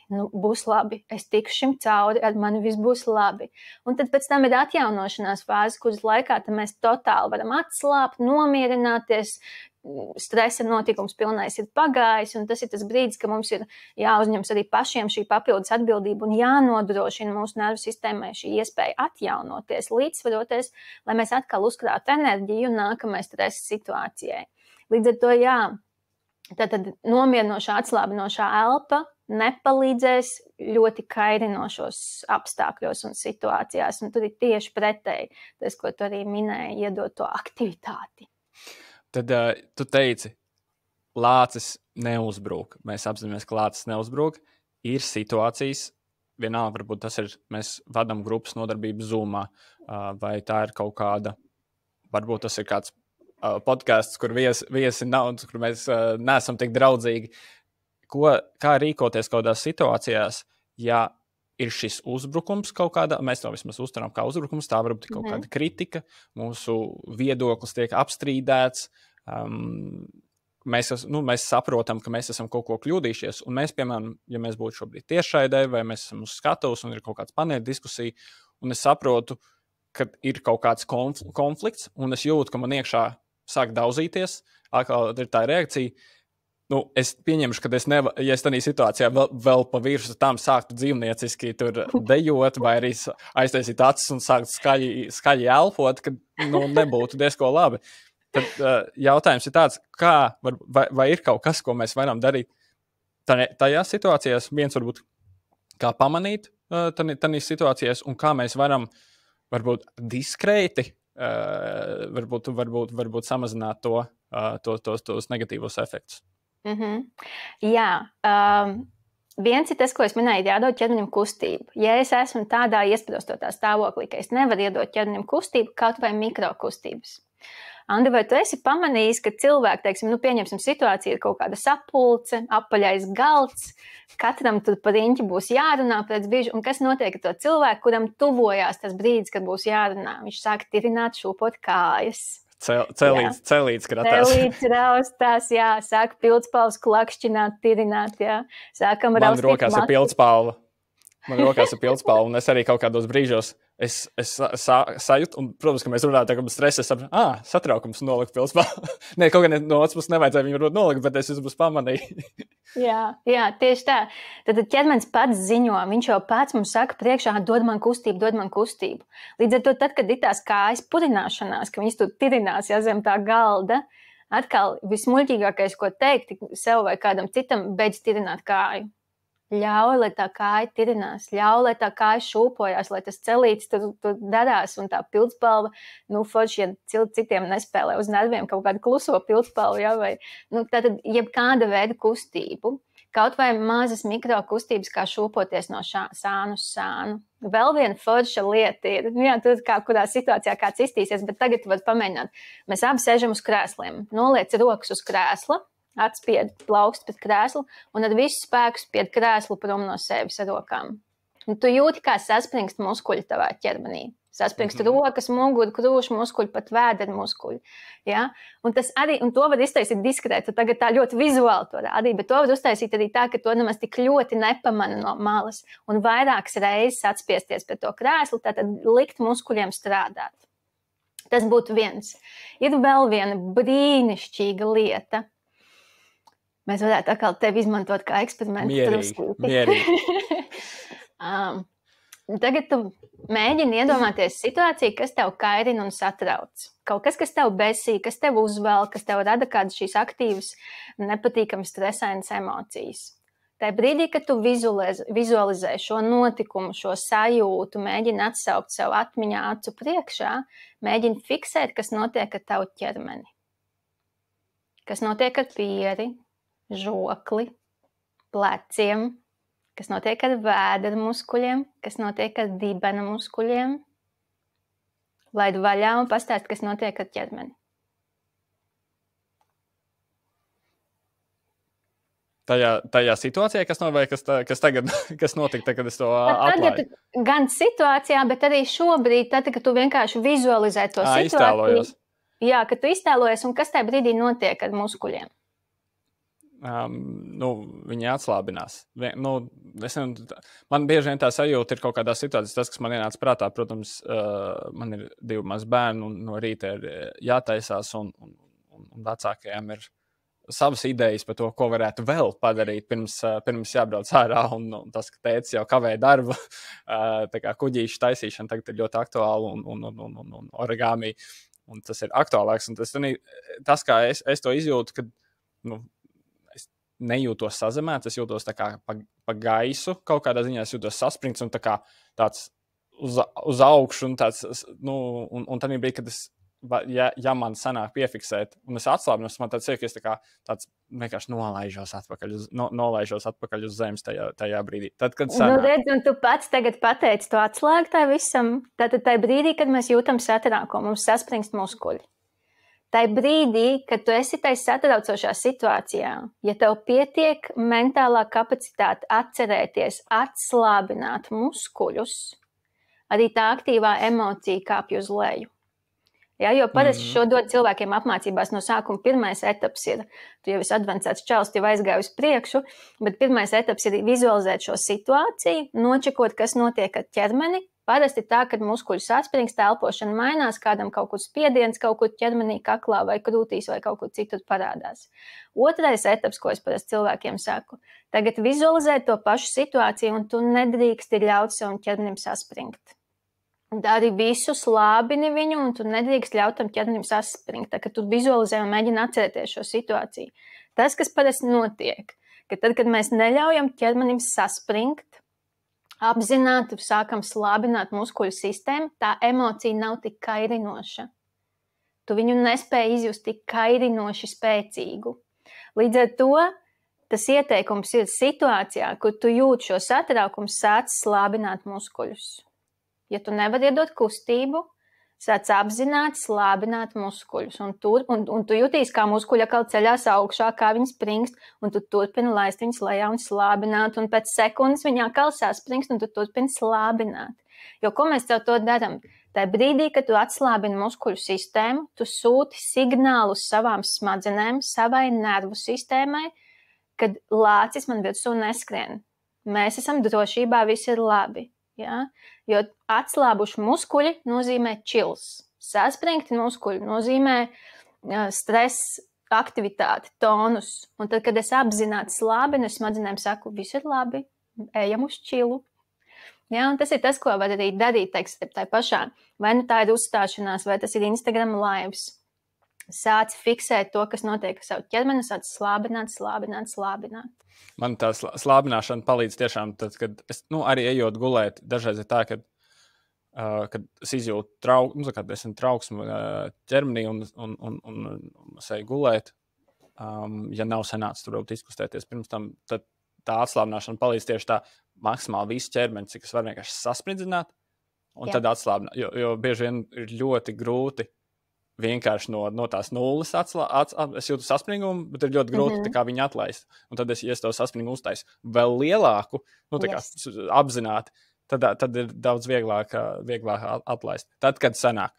būs labi, es tikšu šim cauri, ar mani viss būs labi. Un tad pēc tam ir atjaunošanās fāze, kuras laikā mēs totāli varam atslāpt, nomierināties, stresa notikums pilnais ir pagājis, un tas ir tas brīdis, ka mums ir jāuzņems arī pašiem šī papildus atbildība un jānodrošina mūsu nervu sistēmai šī iespēja atjaunoties, līdzsvaroties, lai mēs atkal uzkrātu enerģiju nākamai stresa situācijai. Līdz ar to, tātad nomierinošā, atslābinošā elpa nepalīdzēs ļoti kairinošos apstākļos un situācijās, un tur ir tieši pretēji tas, ko tu arī minēji, iedot to aktivitāti. Tad tu teici, lācis neuzbrūk. Mēs apzināmies, ka lācis neuzbrūk. Ir situācijas, vienalga, varbūt tas ir, mēs vadām grupas nodarbību Zoomā, vai tā ir kaut kāda, varbūt tas ir kāds podcasts, kur viesi nav, kur mēs neesam tik draudzīgi. Kā rīkoties kādās situācijās, ja ir šis uzbrukums kaut kādā, mēs to vismaz uztveram kā uzbrukums, tā varbūt kaut kāda kritika, mūsu viedoklis tiek apstrīdēts, mēs saprotam, ka mēs esam kaut ko kļūdījušies, un mēs, piemēram, ja mēs būtu šobrīd tiešraidē, vai mēs esam uz skatuves un ir kaut kāds paneļa diskusija, un es saprotu, ka ir kaut kāds konflikts, un es jūtu, ka man iekšā sāk daudzīties, atkal ir tā reakcija. Es pieņemšu, ka ja es tādā situācijā vēl pa virsmu tam sāktu dzīvnieciski tur dejot, vai arī aiztaisīt acis un sākt skaļi elpot, kad nebūtu diezko labi. Tad jautājums ir tāds, vai ir kaut kas, ko mēs varam darīt tajās situācijās, viens varbūt kā pamanīt tādās situācijās, un kā mēs varam varbūt diskrēti, varbūt samazināt tos negatīvos efektus. Jā, viens ir tas, ko es minēju, jādod ķermenim kustību. Ja es esmu tādā iesprostotā stāvoklī, ka es nevaru iedot ķermenim kustību, kaut vai mikrokustības. Andi, vai tu esi pamanījis, ka cilvēki, teiksim, pieņemsim situāciju, ir kaut kāda sapulce, apaļais galds, katram tur par riņķi būs jārunā pēc brīža, un kas notiek ar to cilvēku, kuram tuvojās tas brīdis, kad būs jārunā? Viņš sāk tirināt, šūpot kājas. Celīts kratās. Celīts raustās, sāk pildspalvas klakšķināt, tirināt, Sākam raustīt. Man rokās ir pildspalva, un es arī kaut kādos brīžos es sajūtu, un, protams, ka mēs runājam, ka stresa, es saprotu, satraukums nolikt pildspalvu. Nē, kaut gan no otras puses nevajadzēja viņu nolikt, bet es vismaz pamanīju. Jā, tieši tā. Tad ķermenis pats ziņo, viņš jau pats mums saka priekšā, dod man kustību. Līdz ar to, tad, kad ir tās kājas purināšanās, ka viņas tur tirinās zem tā galda, atkal vismuļķīgākais, ko teikt sev vai kādam citam, beidz tirināt kāju. Ļauj, lai tā kāja tirinās, ļauj, lai tā kāja šūpojās, lai tas celīts tur darās un tā pildspalva, forši, ja citiem nespēlē uz nerviem kaut kādu kluso pildspalvu, vai, tātad jebkāda veida kustību, kaut vai mazas mikrokustības, kā šūpoties no sānu uz sānu. Vēl viena forša lieta ir, tur kā kurā situācijā kāds iztīsies, bet tagad tu vari pamēģināt. Mēs abi sēžam uz krēsliem, noliec rokas uz krēsla, atspied plaukst pēc krēsla un ar visu spēku spied krēslu prom no sevis ar rokām. Un tu jūti, kā saspringst muskuļi tavā ķermenī. Saspringst rokas, muguri, krūšu muskuļi, pat vēdera muskuļi. Ja? Un to var iztaisīt diskrēti. Tagad tā ļoti vizuāli to rādīja, bet to var uztaisīt arī tā, ka to nemaz tik ļoti nepamana no malas un vairākas reizes atspiesties pie to krēslu, tātad likt muskuļiem strādāt. Tas būtu viens. Ir vēl viena brīnišķīga lieta. Mēs varētu atkal tevi izmantot kā eksperimentu truskīti. Mierīgi. Tagad tu mēģini iedomāties situāciju, kas tev kairina un satrauc. Kaut kas tev besī, kas tev uzvelk, kas tev rada kādas šīs aktīvas, nepatīkamas, stresainas emocijas. Tā brīdī, kad tu vizualizē šo notikumu, šo sajūtu, mēģini atsaukt sev atmiņā acu priekšā, mēģini fiksēt, kas notiek ar tavu ķermeni. Kas notiek ar pieri, žokli, pleciem, kas notiek ar vēdera muskuļiem, kas notiek ar dibena muskuļiem. Laid vaļā un pastāst, kas notiek ar ķermeni. Tajā situācijā, kas tagad notika, kad es to atklāju? Gan situācijā, bet arī šobrīd, tad, kad tu vienkārši vizualizē to situāciju. Iztēlojos. Jā, kad tu iztēlojies, un kas tajā brīdī notiek ar muskuļiem? Viņi atslābinās. Man bieži vien tā sajūta ir kaut kādā situācijā, tas, kas man ienāca prātā, protams, man ir 2 mazi bērni, un no rīta ir jātaisās, un vecākajiem ir savas idejas par to, ko varētu vēl padarīt pirms jābrauc ārā, un tas, ka tētis jau kavēja darbu, tā kā kuģīšu taisīšana tagad ir ļoti aktuāla, un origami, un tas ir aktuālāks, un tas kā es to izjūtu, kad, es nejūtos sazemēts, es jūtos tā kā pa gaisu, kaut kādā ziņā es jūtos saspringts, un tā kā tāds uz augšu, un tāds, un tādā brīdī, kad es, ja man sanāk piefiksēt, un es atslābinos, man tāds ir, ka es tāds vienkārši nolaižos atpakaļ uz zemes tajā brīdī. Tad, kad sanāk. Redz, un tu pats tagad pateici to atslēgu tā visam. Tātad tajā brīdī, kad mēs jūtam satraukumu, mums saspringst muskuļi. Tajā brīdī, kad tu esi tajā satraucošā situācijā, ja tev pietiek mentālā kapacitāte atcerēties, atslābināt muskuļus, arī tā aktīvā emocija kāpj uz leju. Ja, jo parasti šo dod cilvēkiem apmācībās no sākuma. Pirmais etaps ir, tu jau esi advancēts čalis, tu jau aizgāji uz priekšu, bet pirmais etaps ir vizualizēt šo situāciju, nočekot, kas notiek ar ķermeni. Parasti tā, kad muskuļi saspringst, elpošana mainās, kādam kaut kur spiediens, kaut kur ķermenī, kaklā vai krūtīs vai kaut kur citur parādās. Otrais etaps, ko es parasti cilvēkiem saku, tagad vizualizē to pašu situāciju, un tu nedrīksti ļaut savam ķermenim saspringt. Dari visu, slābini viņu, un tu nedrīkst ļaut tam ķermenim saspringt. Tā, kad tu vizualizē un mēģini atcerēties šo situāciju. Tas, kas parasti notiek, ka tad, kad mēs neļaujam ķermenim saspringt, apzināti sākam slābināt muskuļu sistēmu, tā emocija nav tik kairinoša. Tu viņu nespēji izjust tik kairinoši spēcīgu. Līdz ar to tas ieteikums ir situācijā, kur tu jūti šo satraukumu, sāc slābināt muskuļus. Ja tu nevari iedot kustību, sāc apzināti slābināt muskuļus. Un tu jutīsi, kā muskuļi atkal ceļās augšā, kā viņi springst, un tu turpini laist viņus lejā un slābināt. Un pēc sekundes viņi atkal saspringst, un tu turpini slābināt. Jo ko mēs tev to darām? Tā brīdī, kad tu atslābini muskuļu sistēmu, tu sūti signālus savām smadzenēm, savai nervu sistēmai, kad lācis man virsū neskrien. Mēs esam drošībā, viss ir labi. Ja? Jo atslābuši muskuļi nozīmē čils. Saspringti muskuļi nozīmē stress, aktivitāti, tonus. Un tad, kad es apzināti slābinu, es smadzenēm saku, viss ir labi, ejam uz čilu. Ja? Un tas ir tas, ko var arī darīt, teiksim, tā pašā. Vai nu tā ir uzstāšanās, vai tas ir Instagram lives. Sāc fiksēt to, kas notiek ar savu ķermeni, sāc slābināt. Man tā slābināšana palīdz tiešām, tad, kad es arī ejot gulēt, dažreiz ir tā, kad es izjūtu esmu trauksmu ķermenī un es eju gulēt, ja nav sanācis tur varbūt izkustēties pirms tam, tad tā atslābināšana palīdz tieši tā maksimāli visu ķermeni, cik es varu vienkārši saspridzināt un tad atslābināt, jo bieži vien ir ļoti grūti vienkārši no tās nulles es jūtu saspringumu, bet ir ļoti grūti tā kā viņu atlaist. Un tad, ja es to saspringumu uztaisu vēl lielāku, apzināti, tad ir daudz vieglāk atlaist. Tad, kad sanāk,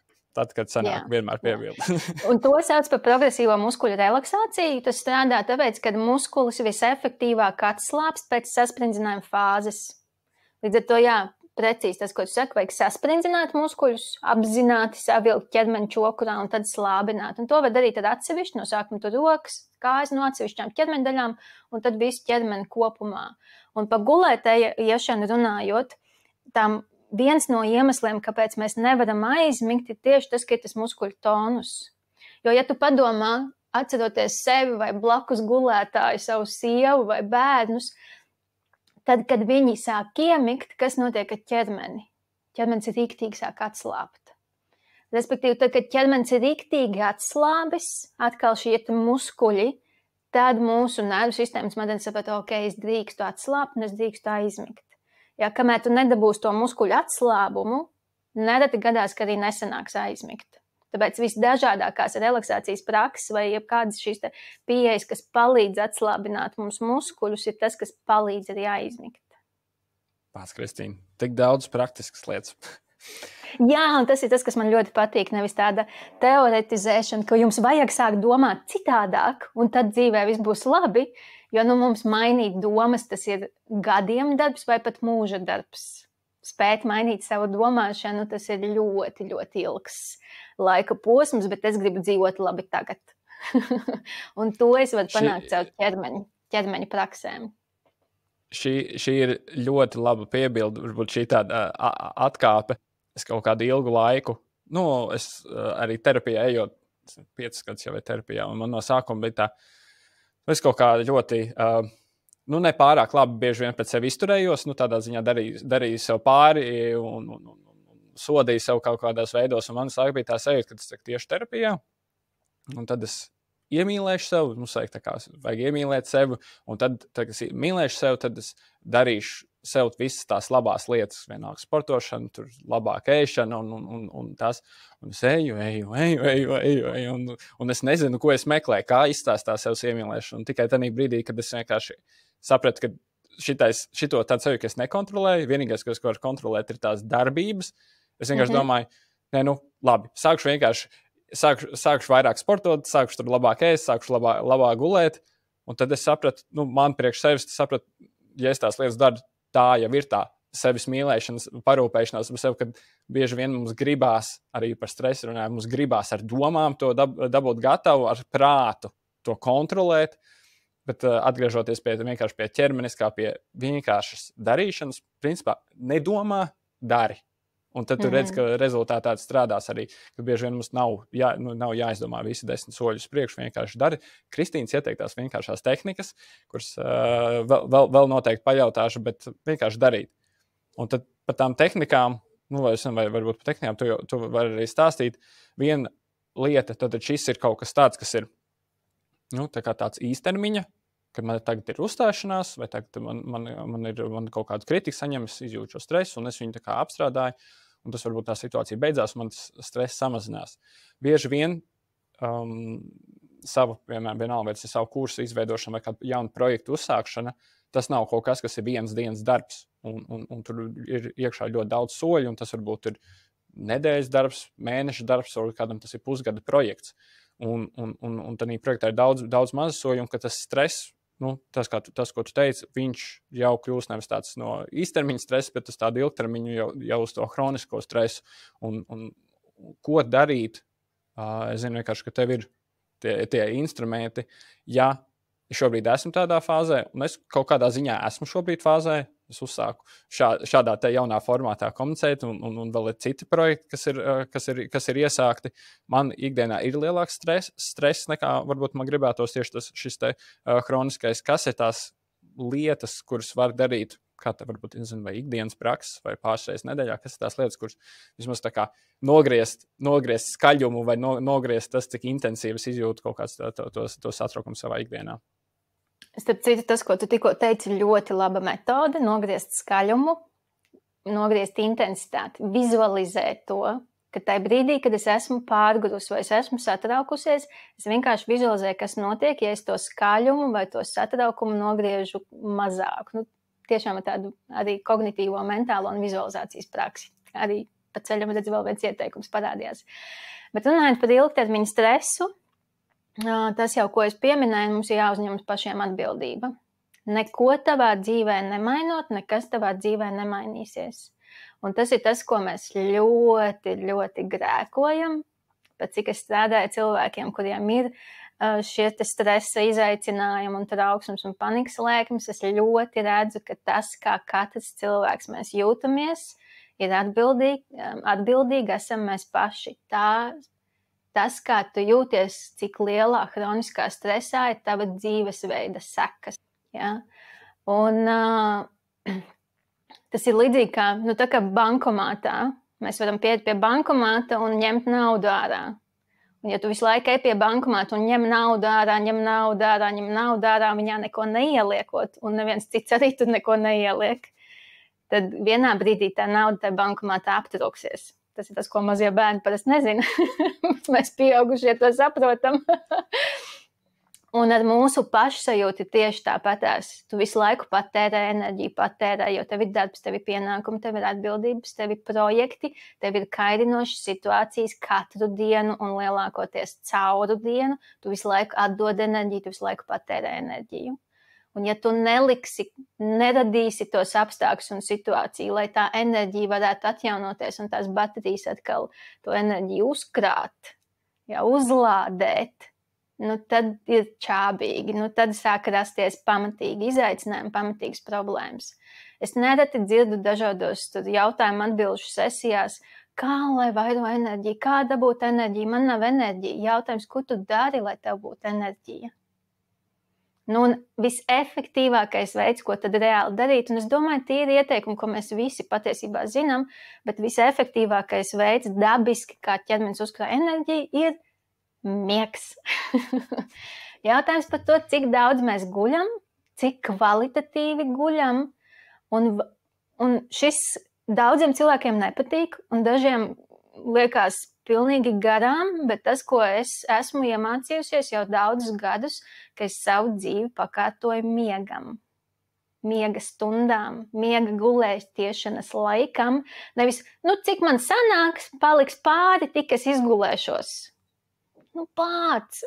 vienmēr piebildu. Un to sauc par progresīvo muskuļu relaksāciju. Tas strādā tāpēc, kad muskulis visefektīvāk atslābst pēc saspringzinājuma fāzes. Līdz ar to, precīzi tas, ko tu saki, vajag sasprindzināt muskuļus, apzināti savilkt ķermeni čokurā un tad slābināt. Un to var darīt ar atsevišķi, no sākuma tu rokas, kājas no atsevišķām ķermeņa daļām un tad visu ķermeni kopumā. Un par gulētējiešanu runājot, tam viens no iemesliem, kāpēc mēs nevaram aizmigt, ir tieši tas, ka ir tas muskuļu tonus. Jo, ja tu padomā, atceroties sevi vai blakus gulētāju, savu sievu vai bērnus, tad, kad viņi sāk iemigt, kas notiek ar ķermeni? Ķermenis ir riktīgi sāk atslābt. Respektīvi, tad, kad ķermenis ir riktīgi atslābis, atkal šie muskuļi, tad mūsu nervu sistēmas smadzenes saprot, ok, es drīkstu atslābt un es drīkstu aizmigt. Ja, kamēr tu nedabūsi to muskuļu atslābumu, nereti gadās, ka arī nesanāks aizmigt. Tāpēc visdažādākās relaksācijas prakses vai kādas šīs pieejas, kas palīdz atslābināt mums muskuļus, ir tas, kas palīdz arī aizmigt. Pats, Kristīna, tik daudz praktiskas lietas. Jā, un tas ir tas, kas man ļoti patīk. Nevis tāda teoretizēšana, ka jums vajag sākt domāt citādāk, un tad dzīvē viss būs labi, jo mums mainīt domas, tas ir gadiem darbs vai pat mūža darbs. Spēt mainīt savu domāšanu, tas ir ļoti, ļoti ilgs laika posms, bet es gribu dzīvot labi tagad. Un to es varu panākt caur ķermeņa praksēm. Šī ir ļoti laba piebilde, varbūt šī tāda atkāpe. Es kaut kādu ilgu laiku, es arī terapijā ejot, 5 gadus jau ir terapijā, un man no sākuma bija tā, es kaut kā ļoti... nepārāk labi bieži vien pret sevi izturējos, tādā ziņā darīju sev pāri un sodīju sev kaut kādās veidos, un man sāk bija tā sajūta, ka tas tieši terapijā, un tad es iemīlēšu sevi, vajag iemīlēt sevi, un tad, kad es mīlēšu sevi, tad es darīšu sev visas tās labās lietas, vienalga sportošana, tur labāk ēšana un tas, un es eju, un es nezinu, ko es meklēju, kā izstāstās sev iemīlēšanu, un tikai tajā brīdī, kad es vienkārši sapratu, ka šito tādu sevi, ka es nekontrolēju, vienīgais, ko es varu kontrolēt, ir tās darbības, es vienkārši domāju, labi, sākšu vairāk sportot, sākšu tur labāk ēst, sākšu labāk gulēt, un tad es sapratu, man priekš sevis sapratu, ja es tās lietas daru, tā jau ir tā sevis mīlēšanas, parūpēšanās par sevi, kad bieži vien mums gribās, arī par stresu runājot, mums gribās ar domām to dabūt gatavu, ar prātu to kontrolēt, bet atgriežoties vienkārši pie ķermenis, kā pie vienkāršas darīšanas, principā nedomā, dari. Un tad tu redz, ka rezultātā strādās arī, ka bieži vien mums nav jāizdomā visi 10 soļus priekš, vienkārši dari. Kristīnas ieteiktās vienkāršās tehnikas, kuras vēl noteikti pajautāšu, bet vienkārši darīt. Un tad par tām tehnikām, vai varbūt par tehnikām, tu vari arī stāstīt. Viena lieta, tad šis ir kaut kas tāds, kas ir tāds īstermiņa, kad man tagad ir uzstāšanās, vai tagad man kaut kāda kritika saņem, es izjūtu šo stresu, un es viņu tā kā apstrādāju, un tas varbūt tā situācija beidzās, un man stress samazinās. Bieži vien vienalga, vai tas ir savu kursu izveidošana vai kādu jaunu projektu uzsākšana, tas nav kaut kas, kas ir vienas dienas darbs, un tur ir iekšā ļoti daudz soļu, un tas varbūt ir nedēļas darbs, mēneša darbs, vai kādam tas ir pusgada projekts. Un tādā projektā ir daudz mazu soļu, un ka tas stress, tas, ko tu teici, viņš jau kļūst nevis tāds no īstermiņa stresa, bet tas tādu ilgtermiņu jau uz to hronisko stresu. Un ko darīt? Es zinu vienkārši, ka tev ir tie instrumenti. Ja šobrīd esmu tādā fāzē, un es kaut kādā ziņā esmu šobrīd fāzē, es uzsāku šādā te jaunā formātā komunicēt, un vēl ir citi projekti, kas ir iesākti. Man ikdienā ir lielāks stress nekā varbūt man gribētos tieši šis te hroniskais, kas ir tās lietas, kuras var darīt, kā te varbūt, nezinu, vai ikdienas prakses, vai pāršreiz nedēļā, kas ir tās lietas, kuras vismaz tā kā nogriezt skaļumu, vai nogriezt tas, cik intensīvas izjūtu kaut kāds to satraukumu savā ikdienā. Starp citu, tas, ko tu tikko teici, ir ļoti laba metode, nogriezt skaļumu, nogriezt intensitāti, vizualizēt to, ka tajā brīdī, kad es esmu pārgurusi vai es esmu satraukusies, es vienkārši vizualizēju, kas notiek, ja es to skaļumu vai to satraukumu nogriežu mazāk. Tiešām ar tādu arī kognitīvo, mentālo un vizualizācijas praksi. Arī pa ceļam redz vēl viens ieteikums parādījās. Bet runājot par ilgtermiņa stresu, tas jau, ko es pieminēju, mums ir jāuzņemas pašiem atbildība. Neko tavā dzīvē nemainot, nekas tavā dzīvē nemainīsies. Un tas ir tas, ko mēs ļoti, ļoti grēkojam. Pat cik es strādāju cilvēkiem, kuriem ir šie stresa izaicinājumi un trauksmes un panikas lēkmes, es ļoti redzu, ka tas, kā katrs cilvēks mēs jūtamies, ir atbildīgi esam mēs paši. Tas, kā tu jūties, cik lielā hroniskā stresā ir tava dzīvesveida sekas. Ja? Un tas ir līdzīgi kā, tā kā bankomātā. Mēs varam pieiet pie bankomāta un ņemt naudu ārā. Un ja tu visu laiku ej pie bankomāta un ņem naudu ārā, viņā neko neieliekot, un neviens cits arī tur neko neieliek, tad vienā brīdī tā nauda tajā bankomātā aptrūksies. Tas ir tas, ko mazie bērni parasti nezina. Mēs pieaugušie to saprotam. Un ar mūsu pašsajūti tieši tāpatās. Tu visu laiku patērē enerģiju, jo tev ir darbs, tev ir pienākumi, tev ir atbildības, tev ir projekti, tev ir kairinošas situācijas katru dienu un lielākoties cauru dienu. Tu visu laiku atdod enerģiju, tu visu laiku patērē enerģiju. Un ja tu neradīsi tos apstākļus un situāciju, lai tā enerģija varētu atjaunoties un tās baterijas atkal to enerģiju uzkrāt, uzlādēt, tad ir čābīgi, tad sāk rasties pamatīgi izaicinājumi, pamatīgas problēmas. Es nereti dzirdu dažādos jautājumu atbilžu sesijās, kā lai vairo enerģiju, kā dabūt enerģiju, man nav enerģija. Jautājums, ko tu dari, lai tev būtu enerģija? Un visefektīvākais veids, ko tad reāli darīt, un es domāju, tie ir ieteikumi, ko mēs visi patiesībā zinām, bet visefektīvākais veids dabiski, kā ķermenis uzkrāj enerģiju, ir miegs. Jautājums par to, cik daudz mēs guļam, cik kvalitatīvi guļam, un šis daudziem cilvēkiem nepatīk, un dažiem liekas pilnīgi garām, bet tas, ko es esmu iemācījusies jau daudzus gadus, ka es savu dzīvi pakārtoju miegam. Miega stundām, miega gulēšanas laikam. Nevis, cik man sanāks, paliks pāri, tik es izgulēšos. Pats.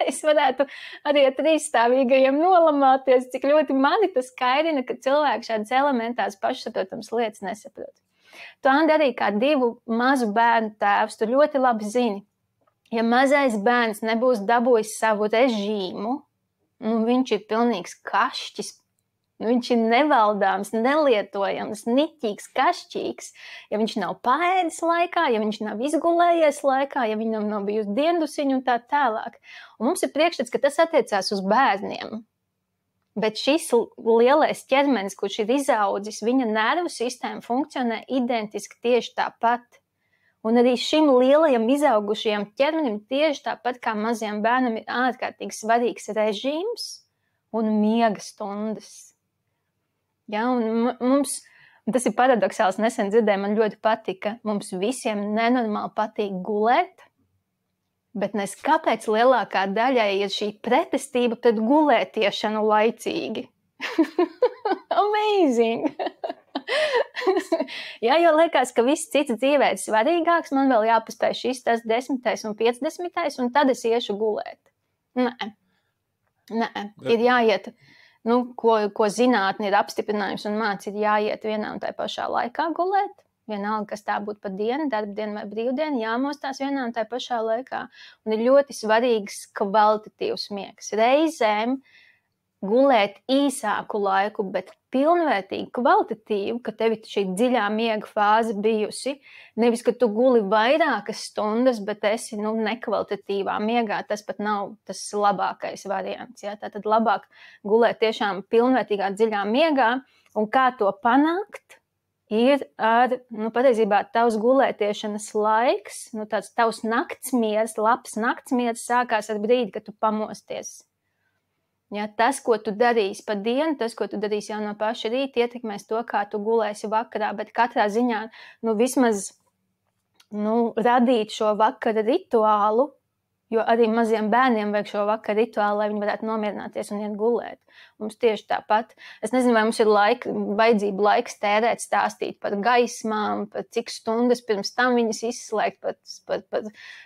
Es varētu arī ar trīsstāvīgajiem nolamāties, cik ļoti mani tas kairina, ka cilvēki šādas elementāras pašsaprotams lietas nesaprot. Tu, Andi, arī kā 2 mazu bērnu tēvs, tu ļoti labi zini, ja mazais bērns nebūs dabūjis savu režīmu, viņš ir pilnīgs kašķis, viņš ir nevaldāms, nelietojams, niķīgs, kašķīgs, ja viņš nav paēdis laikā, ja viņš nav izgulējies laikā, ja viņam nav bijusi diendusiņa un tā tālāk. Un mums ir priekšstats, ka tas attiecās uz bērniem. Bet šis lielais ķermenis, kurš ir izaudzis, viņa nervu sistēma funkcionē identiski tieši tāpat. Un arī šim lielajam izaugušajam ķermenim tieši tāpat kā mazajam bērnam ir ārkārtīgi svarīgs režīms un miega stundas. Un mums, tas ir paradoxāls, nesen dzirdēju, man ļoti patika, mums visiem nenormāli patīk gulēt, bet nes kāpēc lielākā daļai ir šī pretestība pret gulētiešanu laicīgi? Amazing! Jo liekas, ka viss cits dzīvē ir svarīgāks, man vēl jāpaspēj šis, tas 10. un 50. un tad es iešu gulēt. Nē, ir jāiet, ko zinātne ir apstiprinājums un māc, ir jāiet vienā un tā pašā laikā gulēt. Vienalga, kas tā būtu par dienu, darbdienu vai brīvdienu, jāmostās vienā un tā pašā laikā. Un ir ļoti svarīgs kvalitatīvs miegs. Reizēm gulēt īsāku laiku, bet pilnvērtīgi, kvalitatīvu, ka tev ir šī dziļā miega fāze bijusi. Nevis, ka tu guli vairākas stundas, bet esi nekvalitatīvā miegā. Tas pat nav tas labākais variants. Ja? Tātad labāk gulēt tiešām pilnvērtīgā dziļā miegā. Un kā to panākt? Ir ar, patiesībā tavs gulētiešanas laiks, tāds tavs naktsmiegs, labs naktsmiegs sākās ar brīdi, kad tu pamosties. Ja, tas, ko tu darīsi pa dienu, tas, ko tu darīsi jau no paša rīta, ietekmēs to, kā tu gulēsi vakarā, bet katrā ziņā, vismaz, radīt šo vakara rituālu, jo arī maziem bērniem vajag šo vakara rituālu, lai viņi varētu nomierināties un iet gulēt. Mums tieši tāpat. Es nezinu, vai mums ir vajadzība laiks tērēt, stāstīt par gaismām, par cik stundas pirms tam viņas izslēgt, par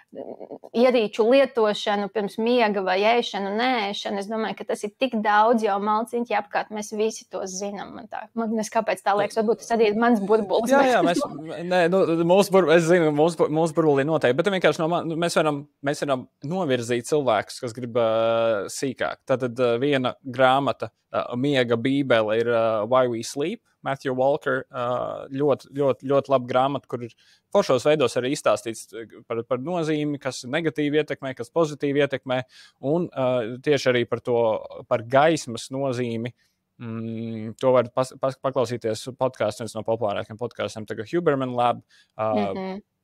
ierīču lietošanu pirms miega vai ēšanu, neēšanu. Es domāju, ka tas ir tik daudz jau malciņķi apkārt, mēs visi to zinām. Man kāpēc tā liekas, varbūt tas arī ir mans burbulis. Jā, mūsu burbulī noteikti, bet vienkārši mēs varam novirzīt cilvēkus, kas grib sīkāk. Tātad viena grāmata, miega bībele ir Why We Sleep, Matthew Walker, ļoti laba grāmata, kur ir foršos veidos arī izstāstīts par nozīmi, kas negatīvi ietekmē, kas pozitīvi ietekmē, un tieši arī par gaismas nozīmi. To var paklausīties podkāstā, viens no populārākajiem podkāstiem, tagad Huberman Lab,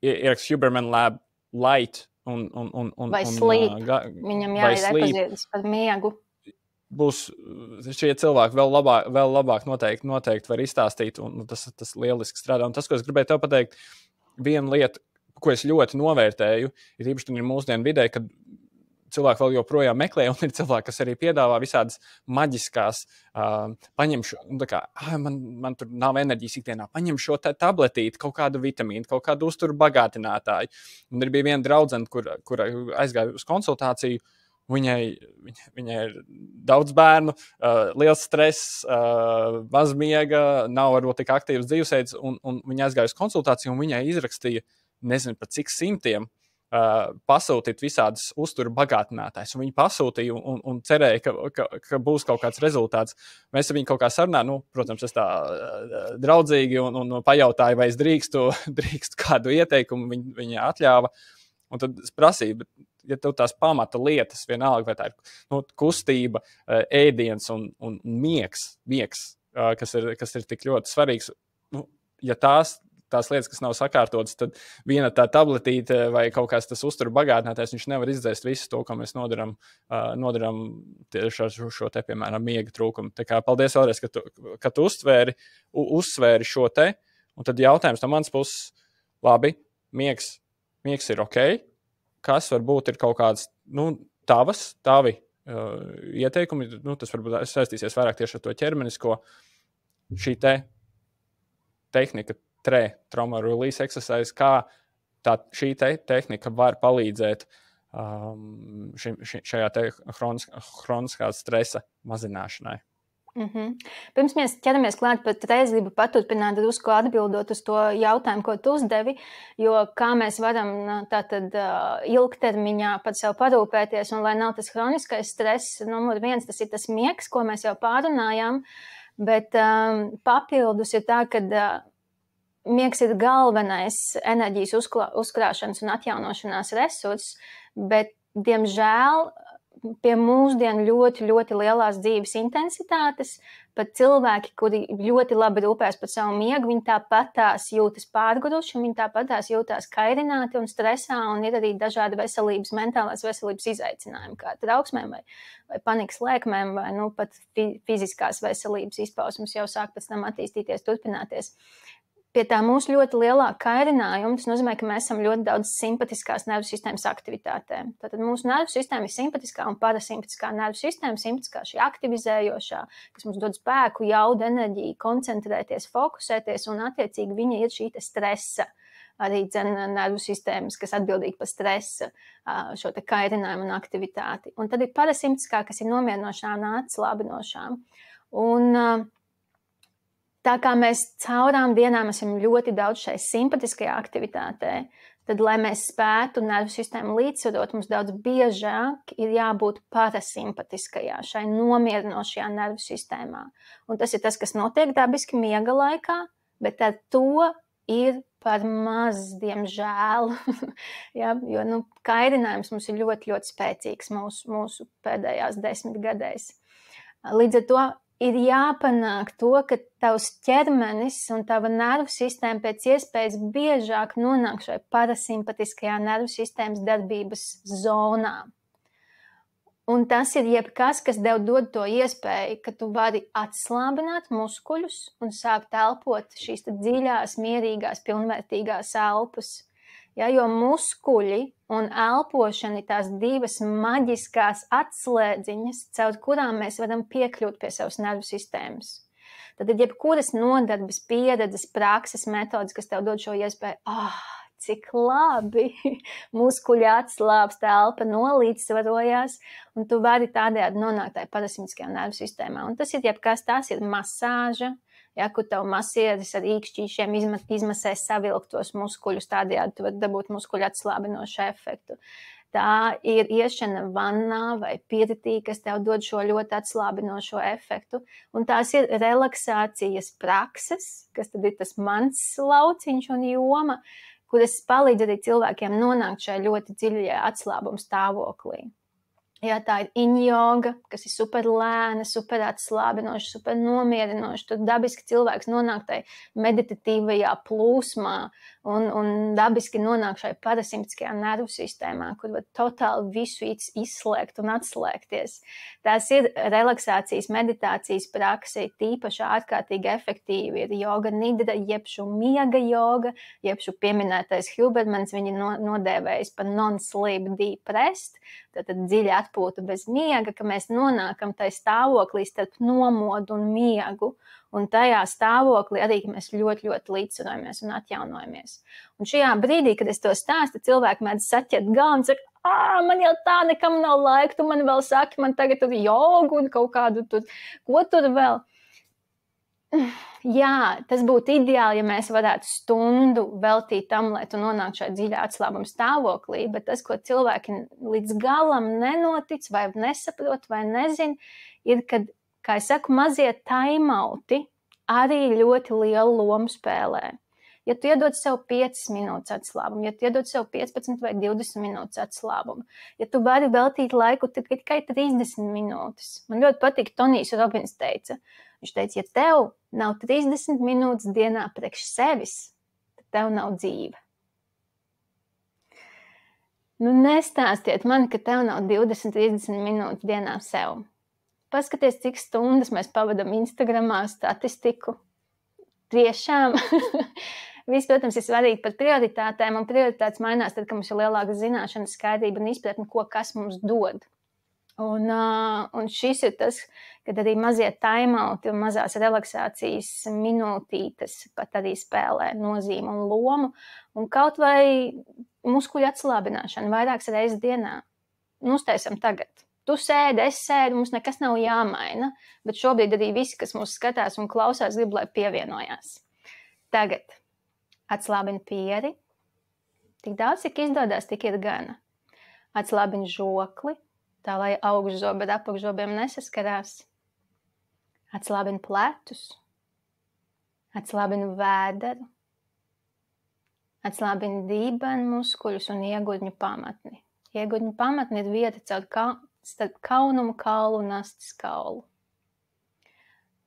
ieraksts Huberman Lab Light vai Sleep. Viņam jāir epizodes par miegu. Būs šie cilvēki vēl labāk noteikti var izstāstīt, un tas lieliski strādā. Un tas, ko es gribēju tev pateikt, viena lieta, ko es ļoti novērtēju, ir īpaši mūsdienu vidē, kad cilvēki vēl joprojām meklē, un ir cilvēki, kas arī piedāvā visādas maģiskās, man tur nav enerģijas ikdienā, paņem šo tabletīti, kaut kādu vitamīnu, kaut kādu uzturu bagātinātāju. Un bija viena draudzene, kur aizgāja uz konsultāciju. Viņai ir daudz bērnu, liels stress, maz miega, nav varbūt tik aktīvs dzīvesveids, un viņa aizgāja uz konsultāciju, un viņai izrakstīja, nezinu pat cik simtiem, pasūtīt visādas uzturu bagātinātājs. Viņa pasūtīja un cerēja, ka būs kaut kāds rezultāts. Mēs ar viņu kaut kā sarunājām, protams, es tā draudzīgi un pajautāju, vai es drīkstu kādu ieteikumu, viņa atļāva. Un tad es prasīju, bet, ja tev tās pamata lietas, vienalga, vai tā ir kustība, ēdiens un miegs, kas ir tik ļoti svarīgs, ja tās lietas, kas nav sakārtotas, tad viena tā tabletīte vai kaut kāds tas uzturu bagātinātājs, viņš nevar izdzēst visu to, ko mēs nodaram tieši ar šo te, piemēram, miega trūkumu. Tā kā paldies vēlreiz, ka tu uzsvēri šo te, un tad jautājums no manas puses, labi, miegs ir ok, kas varbūt ir kaut kāds, tavi ieteikumi, tas varbūt saistīsies vairāk tieši ar to ķermenisko, šī tehnika, trauma release exercise, kā šī tehnika var palīdzēt šajā hroniskā stresa mazināšanai. Pirms mēs ķeramies klāt, patreiz gribu paturpināt drusku atbildot uz to jautājumu, ko tu uzdevi, jo kā mēs varam tātad ilgtermiņā par sev parūpēties, un lai nav tas hroniskais stress, numur 1, tas ir tas miegs, ko mēs jau pārunājām, bet papildus ir tā, ka miegs ir galvenais enerģijas uzkrāšanas un atjaunošanās resurss, bet, diemžēl, pie mūsdienu ļoti, ļoti lielās dzīves intensitātes, pat cilvēki, kuri ļoti labi rūpēs par savu miegu, viņi tāpatās jūtas pārguruši, un viņi tāpatās jūtas kairināti un stresā, un ir arī dažādi mentālās veselības izaicinājumi, kā trauksmēm vai panikas lēkmēm, vai pat fiziskās veselības izpausmes jau sāk pēc tam attīstīties, turpināties. Pie tā mūsu ļoti lielā kairinājuma, tas nozīmē, ka mēs esam ļoti daudz simpatiskās nervu sistēmas aktivitātēm. Tātad mūsu nervu sistēma ir simpatiskā un parasimpatiskā nervu sistēma, simpatiskā šī aktivizējošā, kas mums dod spēku, jaudu, enerģiju, koncentrēties, fokusēties, un attiecīgi viņa ir šī stresa, arī nervu sistēmas, kas atbildīgi par stresa, šo kairinājumu un aktivitāti. Un tad ir parasimpatiskā, kas ir nomierinošā un atslābinošā. Un tā kā mēs caurām dienām esam ļoti daudz šai simpatiskajā aktivitātē, tad, lai mēs spētu nervu sistēmu līdzsvarot, mums daudz biežāk ir jābūt parasimpatiskajā, šai nomierinošajā nervu sistēmā. Un tas ir tas, kas notiek dabiski miega laikā, bet ar to ir par maz, diemžēl. Ja, jo kairinājums mums ir ļoti, ļoti spēcīgs mūsu pēdējās 10 gadēs. Līdz ar to ir jāpanāk to, ka tavs ķermenis un tava nervu sistēma pēc iespējas biežāk nonāk šai parasimpatiskajā nervu sistēmas darbības zonā. Un tas ir jebkas, kas tev dod to iespēju, ka tu vari atslābināt muskuļus un sākt elpot šīs dziļās, mierīgās, pilnvērtīgās elpas. Ja, jo muskuļi un elpošana ir tās divas maģiskās atslēdziņas, caur kurām mēs varam piekļūt pie savas nervu sistēmas. Tad ir jebkuras nodarbes, pieredzes, prakses, metodas, kas tev dod šo iespēju, cik labi, muskuļi atslābst, telpa nolīdzsvarojās, un tu vari tādējādi nonākt tajā parasimpātiskajā nervu sistēmā. Un tas ir jebkas, tās ir masāža, ja, kur tev masieris ar īkšķīšiem izmasē savilktos muskuļus, tādējādi tu vari dabūt muskuļu atslābinošu efektu. Tā ir iešana vannā vai piritī, kas tev dod šo ļoti atslābinošo efektu. Un tās ir relaksācijas prakses, kas tad ir tas mans lauciņš un joma, kuras palīdz arī cilvēkiem nonākt šajā ļoti dziļajā atslābuma stāvoklī. Jā, tā ir in-joga, kas ir super lēna, super atslābinoša, super nomierinoša. Tur dabiski cilvēks nonāk tai meditatīvajā plūsmā un dabiski nonāk šai parasimpātiskajā nervu sistēmā, kur var totāli visu izslēgt un atslēgties. Tās ir relaksācijas, meditācijas prakse, tīpaši ārkārtīgi efektīvi. Ir joga nidra, jeb šo miega joga, jeb šo pieminētais Hubermans, viņi nodēvējis par non-sleep deep rest, tātad dziļi atpūta bez miega, ka mēs nonākam tai stāvoklī starp nomodu un miegu, un tajā stāvoklī arī mēs ļoti, ļoti līdzsvarojamies un atjaunojamies. Un šajā brīdī, kad es to stāstu, cilvēki mēdz saķert galvu un saka, man jau tā nekam nav laika, tu man vēl saki, man tagad tur jogu un kaut kādu tur, ko tur vēl. Jā, tas būtu ideāli, ja mēs varētu stundu veltīt tam, lai tu nonāktu šajā dziļā atslābuma stāvoklī, bet tas, ko cilvēki līdz galam nenotic vai nesaprot vai nezin, ir, kad, kā es saku, mazie taimauti arī ļoti lielu lomu spēlē. Ja tu iedod sev 5 minūtes atslābumu, ja tu iedod sev 15 vai 20 minūtes atslābumu, ja tu vari veltīt laiku tikai 30 minūtes. Man ļoti patīk, Tonijs Robins teica. Viņš teica, ja tev nav 30 minūtes dienā priekš sevis, tad tev nav dzīve. Nu, nestāstiet man, ka tev nav 20-30 minūtes dienā sev. Paskaties, cik stundas mēs pavadam Instagramā statistiku. Tiešām. Viss, protams, ir svarīgi par prioritātēm, un prioritātes mainās tad, kad mums ir lielāka zināšana, skaidrība un izpratne, ko kas mums dod. Un šis ir tas, kad arī mazie taimauti un mazās relaksācijas minūtītes pat arī spēlē nozīmi un lomu, un kaut vai muskuļu atslābināšana vairākas reizes dienā. Uztaisam tagad. Tu sēdi, es sēdu, mums nekas nav jāmaina, bet šobrīd arī visi, kas mūs skatās un klausās, grib, lai pievienojās. Tagad atslābini pieri, tik daudz, cik izdodas, tik ir gana. Atslābini žokli, tā lai augšzobi ar apakšzobiem nesaskarās. Atslābini pletus, atslābini vēderu, atslābini dībenu muskuļus un iegurņu pamatni. Iegurņu pamatni ir vieta starp kaunumu kaulu un astes kaulu.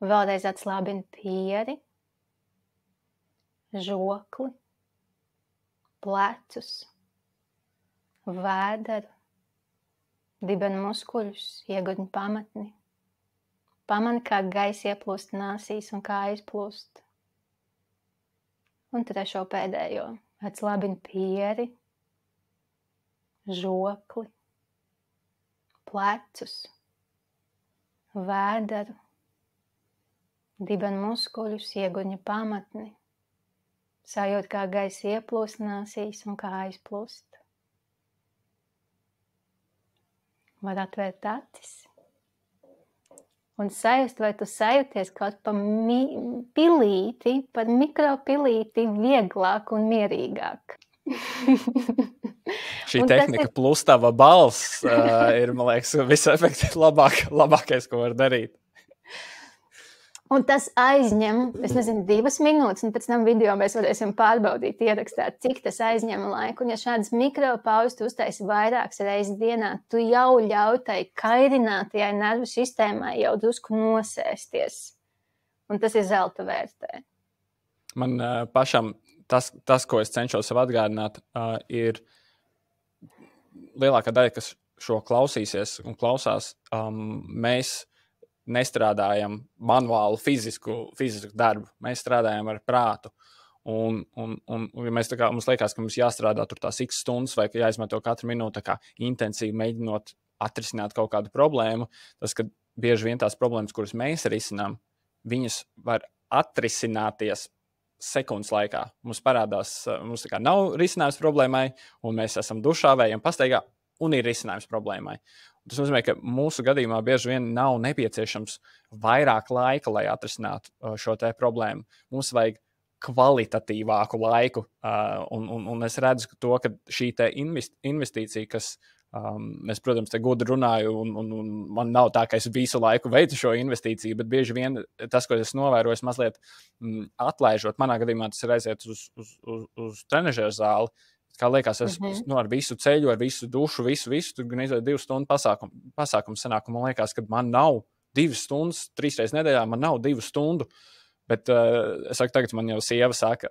Vēlreiz atslābini pieri, žokli, plecus, vēderu, dibenu muskuļus, iegurņu pamatni. Pamani, kā gaisa ieplūst nāsīs un kā aizplūst. Un trešo pēdējo. Atslābini pieri, žokli, plecus, vēderu, dibenu muskuļus, iegurņu pamatni. Sajūt, kā gaisa ieplūst nāsīs un kā aizplūst. Var atvērt acis un sajust, vai tu sajūties kaut pa pilīti, par mikropilīti vieglāk un mierīgāk. Šī tehnika plus tava balss ir, man liekas, visefektīvākais, ko var darīt. Un tas aizņem, es nezinu, 2 minūtes, un pēc tam video mēs varēsim pārbaudīt, ierakstāt, cik tas aizņem laiku. Un ja šādas mikropauzes tu uztaisi vairākas reizes dienā, tu jau ļauj tai kairinātajai nervu sistēmai jau drusku nosēsties. Un tas ir zelta vērtē. Man pašam tas, ko es cenšos sev atgādināt, ir lielākā daļa, kas šo klausīsies un klausās, mēs nestrādājam manuālu fizisku darbu. Mēs strādājam ar prātu. Un mēs mums liekas, ka mums jāstrādā tur tās x stundas vai ka jāizmanto katru minūti kā intensīvi mēģinot atrisināt kaut kādu problēmu. Tas, ka bieži vien tās problēmas, kuras mēs risinām, viņas var atrisināties sekundes laikā. Mums parādās, mums tā kā nav risinājums problēmai, un mēs esam dušā vai ejam pastaigā, un ir risinājums problēmai. Tas nozīmē, ka mūsu gadījumā bieži vien nav nepieciešams vairāk laika, lai atrisinātu šo te problēmu. Mums vajag kvalitatīvāku laiku, un es redzu ka šī te investīcija, kas es, protams, te gudri runāju, un man nav tā, ka es visu laiku veicu šo investīciju, bet bieži vien tas, ko es novēroju, atlaižot, manā gadījumā tas ir aiziet uz trenažera zāli. Kā liekas, es ar visu ceļu, ar visu dušu, visu tur gan izvēlēt 2 stundu pasākumu sanāk, un man liekas, ka man nav 2 stundas, 3 reizes nedēļā, man nav 2 stundu. Bet es saku, tagad man jau sieva saka,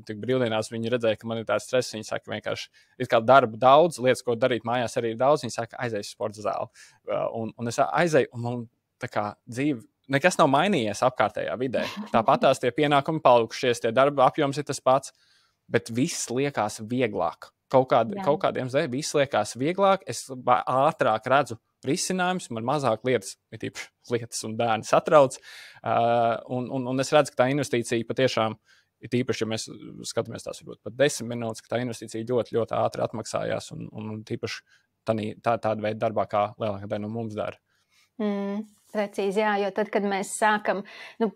tik brīvdienās viņi redzēja, ka man ir tāds stress, viņi saka vienkārši, ir kā darba daudz, lietas, ko darīt mājās arī ir daudz, viņi saka, aizēju uz sporta zāli. Un es aizēju, un man tā kā dzīve, nekas nav mainījies apkārtējā vidē. Tāpat tās tie pienākumi palikušies, tie darba apjoms ir tas pats, bet viss liekas vieglāk. Kaut kādiem dēļ viss liekas vieglāk, es ātrāk redzu risinājums, man mazāk lietas un bērni satrauc. Un es redzu, ka tā investīcija patiešām ir tīpaši, ja mēs skatāmies tās varbūt pat 10 minūtes, ka tā investīcija ļoti, ļoti ātri atmaksājās un tīpaši tāda veida darbā, kā lielākā daļa no mums dara. Precīzi, jā, jo tad, kad mēs sākam,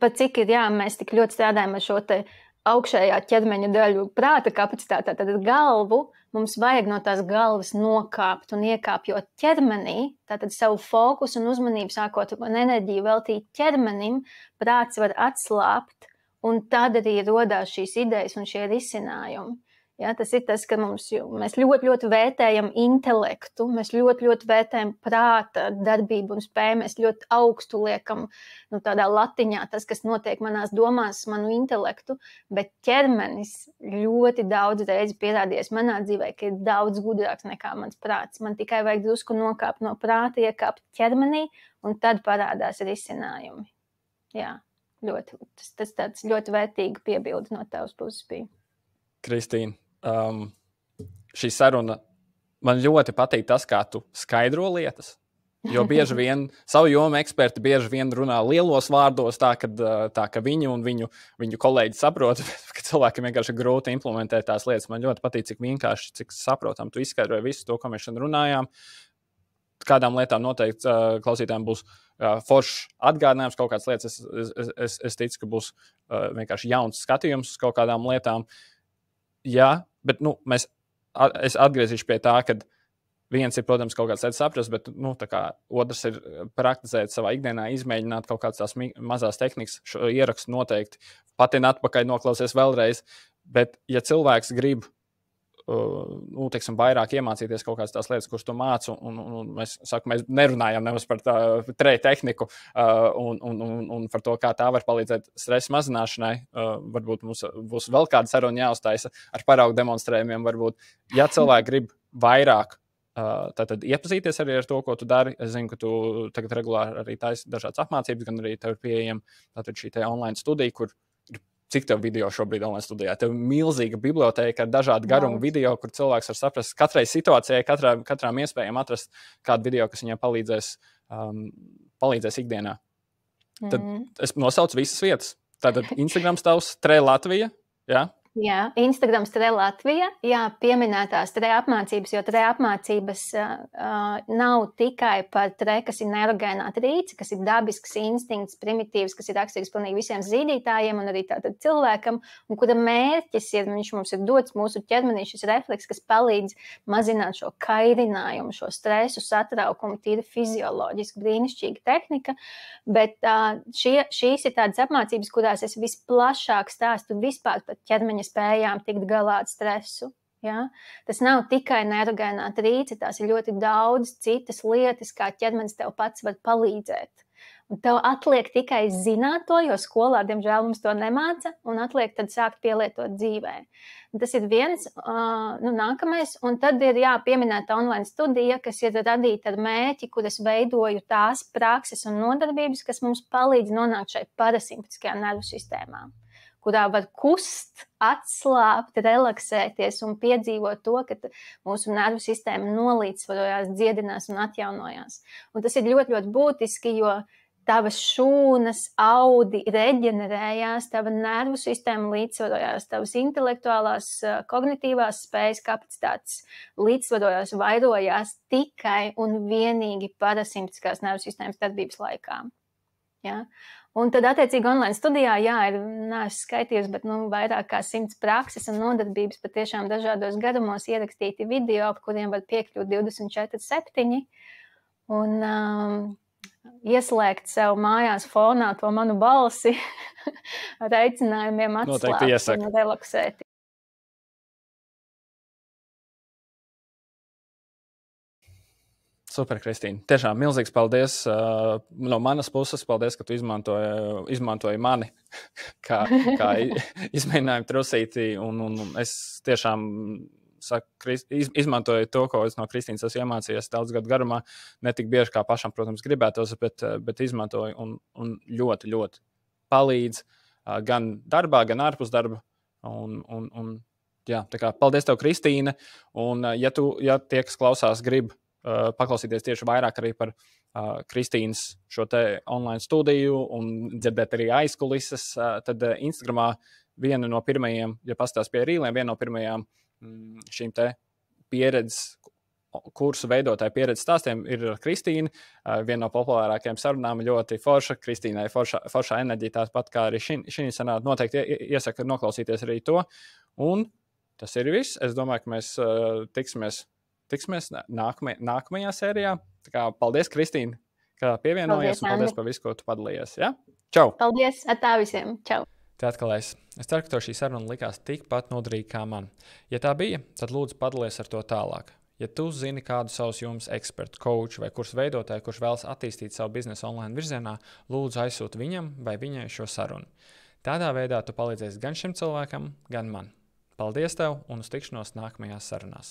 pat cik ir, mēs tik ļoti strādājam ar šo te augšējā ķermeņa daļu prāta kapacitātē, tad galvu mums vajag no tās galvas nokāpt un iekāpjot ķermenī, tātad savu fokusu un uzmanību sākot un enerģiju veltīt ķermenim, prāts var atslāpt, un tad arī rodās šīs idejas un šie risinājumi. Ja, tas ir tas, ka mēs ļoti, ļoti vērtējam intelektu, mēs ļoti, ļoti vērtējam prāta darbību un spēju, mēs ļoti augstu liekam tādā latiņā tas, kas notiek manās domās, manu intelektu, bet ķermenis ļoti daudz reizi pierādījies manā dzīvē, ka ir daudz gudrāks nekā mans prāts. Man tikai vajag drusku nokāpt no prāta, iekāpt ķermenī, un tad parādās risinājumi. Jā, tas tāds ļoti vērtīgi piebildi no tavas puses bija. Kristīna. Šī saruna man ļoti patīk tas, kā tu skaidro lietas, jo bieži vien savu jomu eksperti bieži vien runā lielos vārdos tā, ka viņi un viņu kolēģi saprot, ka cilvēkiem vienkārši grūti implementēt tās lietas. Man ļoti patīk, cik vienkārši, cik saprotam, tu izskaidroji visu to, ko mēs šodien runājām. Kādām lietām noteikti klausītājiem būs foršs atgādinājums, kaut kādas lietas, es ticu, ka būs vienkārši jauns skatījums uz kaut kādām lietām. Jā, bet es atgriezīšu pie tā, ka viens ir, protams, kaut kāds lietas saprast, bet otrs ir praktizēt savā ikdienā, izmēģināt kaut kādas tās mazās tehnikas, šo ierakstu noteikti, patien atpakaļ noklausies vēlreiz. Bet, ja cilvēks grib vairāk iemācīties kaut kādas tās lietas, kuras tu māci, un mēs nerunājam nemaz par treju tehniku un par to, kā tā var palīdzēt stresa mazināšanai. Varbūt mums būs vēl kāda saruna jāuztaisa ar paraugu demonstrējumiem. Varbūt, ja cilvēki grib vairāk tātad iepazīties arī ar to, ko tu dari, es zinu, ka tu tagad regulāri arī taisi dažādas apmācības, gan arī tev ir pieejama šī te online studija, kur cik tev video šobrīd online studijā? Tev ir milzīga bibliotēka ar dažādu garumu video, kur cilvēks var saprast katrai situācijai, katrām iespējām atrast kādu video, kas viņam palīdzēs ikdienā. Tad es nosaucu visas vietas. Tātad Instagrams tavs, Tre Latvija, jā? Jā, Instagrams Tre Latvija, jā, pieminētās tre apmācības, jo tre apmācības nav tikai par tre, kas ir neirogēnā trīce, kas ir dabisks instinkts, primitīvs, kas ir raksturīgs pilnīgi visiem zīdītājiem un arī tātad cilvēkam, un kura mērķis ir, viņš mums ir dots mūsu ķermenī šis refleks, kas palīdz mazināt šo kairinājumu, šo stresu, satraukumu, tīri fizioloģiski, brīnišķīga tehnika, bet šīs ir tādas apmācības, kurās es visplašāk stāstu vispār par ķermeņa spējām tikt galā ar stresu. Ja? Tas nav tikai neirogēnā trīce, tās ir ļoti daudz citas lietas, kā ķermenis tev pats var palīdzēt. Un tev atliek tikai zināt to, jo skolā, diemžēl, mums to nemāca, un atliek tad sākt pielietot dzīvē. Un tas ir viens, nākamais, un tad ir pieminēta online studija, kas ir radīta ar mērķi, kur es veidoju tās prakses un nodarbības, kas mums palīdz nonākt šai parasimpatiskajā nervu sistēmā, kurā var kust, atslābt, relaksēties un piedzīvot to, ka mūsu nervu sistēma nolīdzsvarojās, dziedinās un atjaunojās. Un tas ir ļoti, ļoti būtiski, jo tavas šūnas, audi reģenerējās, tava nervu sistēma līdzsvarojās, tavas intelektuālās, kognitīvās spējas, kapacitātes līdzsvarojās, vairojās tikai un vienīgi parasimpatiskās nervu sistēmas darbības laikā. Ja? Un tad, attiecīgi, online studijā, neesmu skaitījusi, bet vairāk kā 100 prakses un nodarbības patiešām dažādos garumos ierakstīti video, ap kuriem var piekļūt 24/7 un ieslēgt sev mājās fonā to manu balsi ar aicinājumiem atslābt un relaksēt. Super, Kristīna. Tiešām milzīgs paldies no manas puses. Paldies, ka tu izmantoji mani kā izmēģinājumu trusīti. Un es tiešām izmantoju to, ko es no Kristīnas esmu iemācījies daudz gadu garumā. Ne tik bieži kā pašam, protams, gribētos, bet izmantoju un ļoti, ļoti palīdz gan darbā, gan ārpus darba. Jā, tā kā paldies tev, Kristīne. Un ja tie, kas klausās, grib paklausīties tieši vairāk arī par Kristīnas šo te online studiju un dzirdēt arī aizkulises, tad Instagramā viena no pirmajiem, ja pastās pie rīlēm, viena no pirmajām šīm te pieredzes kursu veidotāju pieredzes stāstiem ir Kristīna. Viena no populārākajām sarunām ļoti forša. Kristīnai foršā enerģija, tāpat kā arī šī sanāca. Noteikti iesaku noklausīties arī to. Un tas ir viss. Es domāju, ka mēs tiksimies nākamajā sērijā. Tā kā paldies, Kristīna, ka pievienojies. Paldies par visu, ko tu padalījies. Ja? Čau! Paldies! Atā visiem! Čau! Te atkal es ceru, ka tev šī saruna likās tikpat noderīga kā man. Ja tā bija, tad lūdzu padalies ar to tālāk. Ja tu zini kādu savus jums ekspertu, coachu vai kursu veidotāju, kurš vēlas attīstīt savu biznesu online virzienā, lūdzu aizsūti viņam vai viņai šo sarunu. Tādā veidā tu palīdzēsi gan šim cilvēkam, gan man. Paldies tev un uz tikšanos nākamajās sarunās.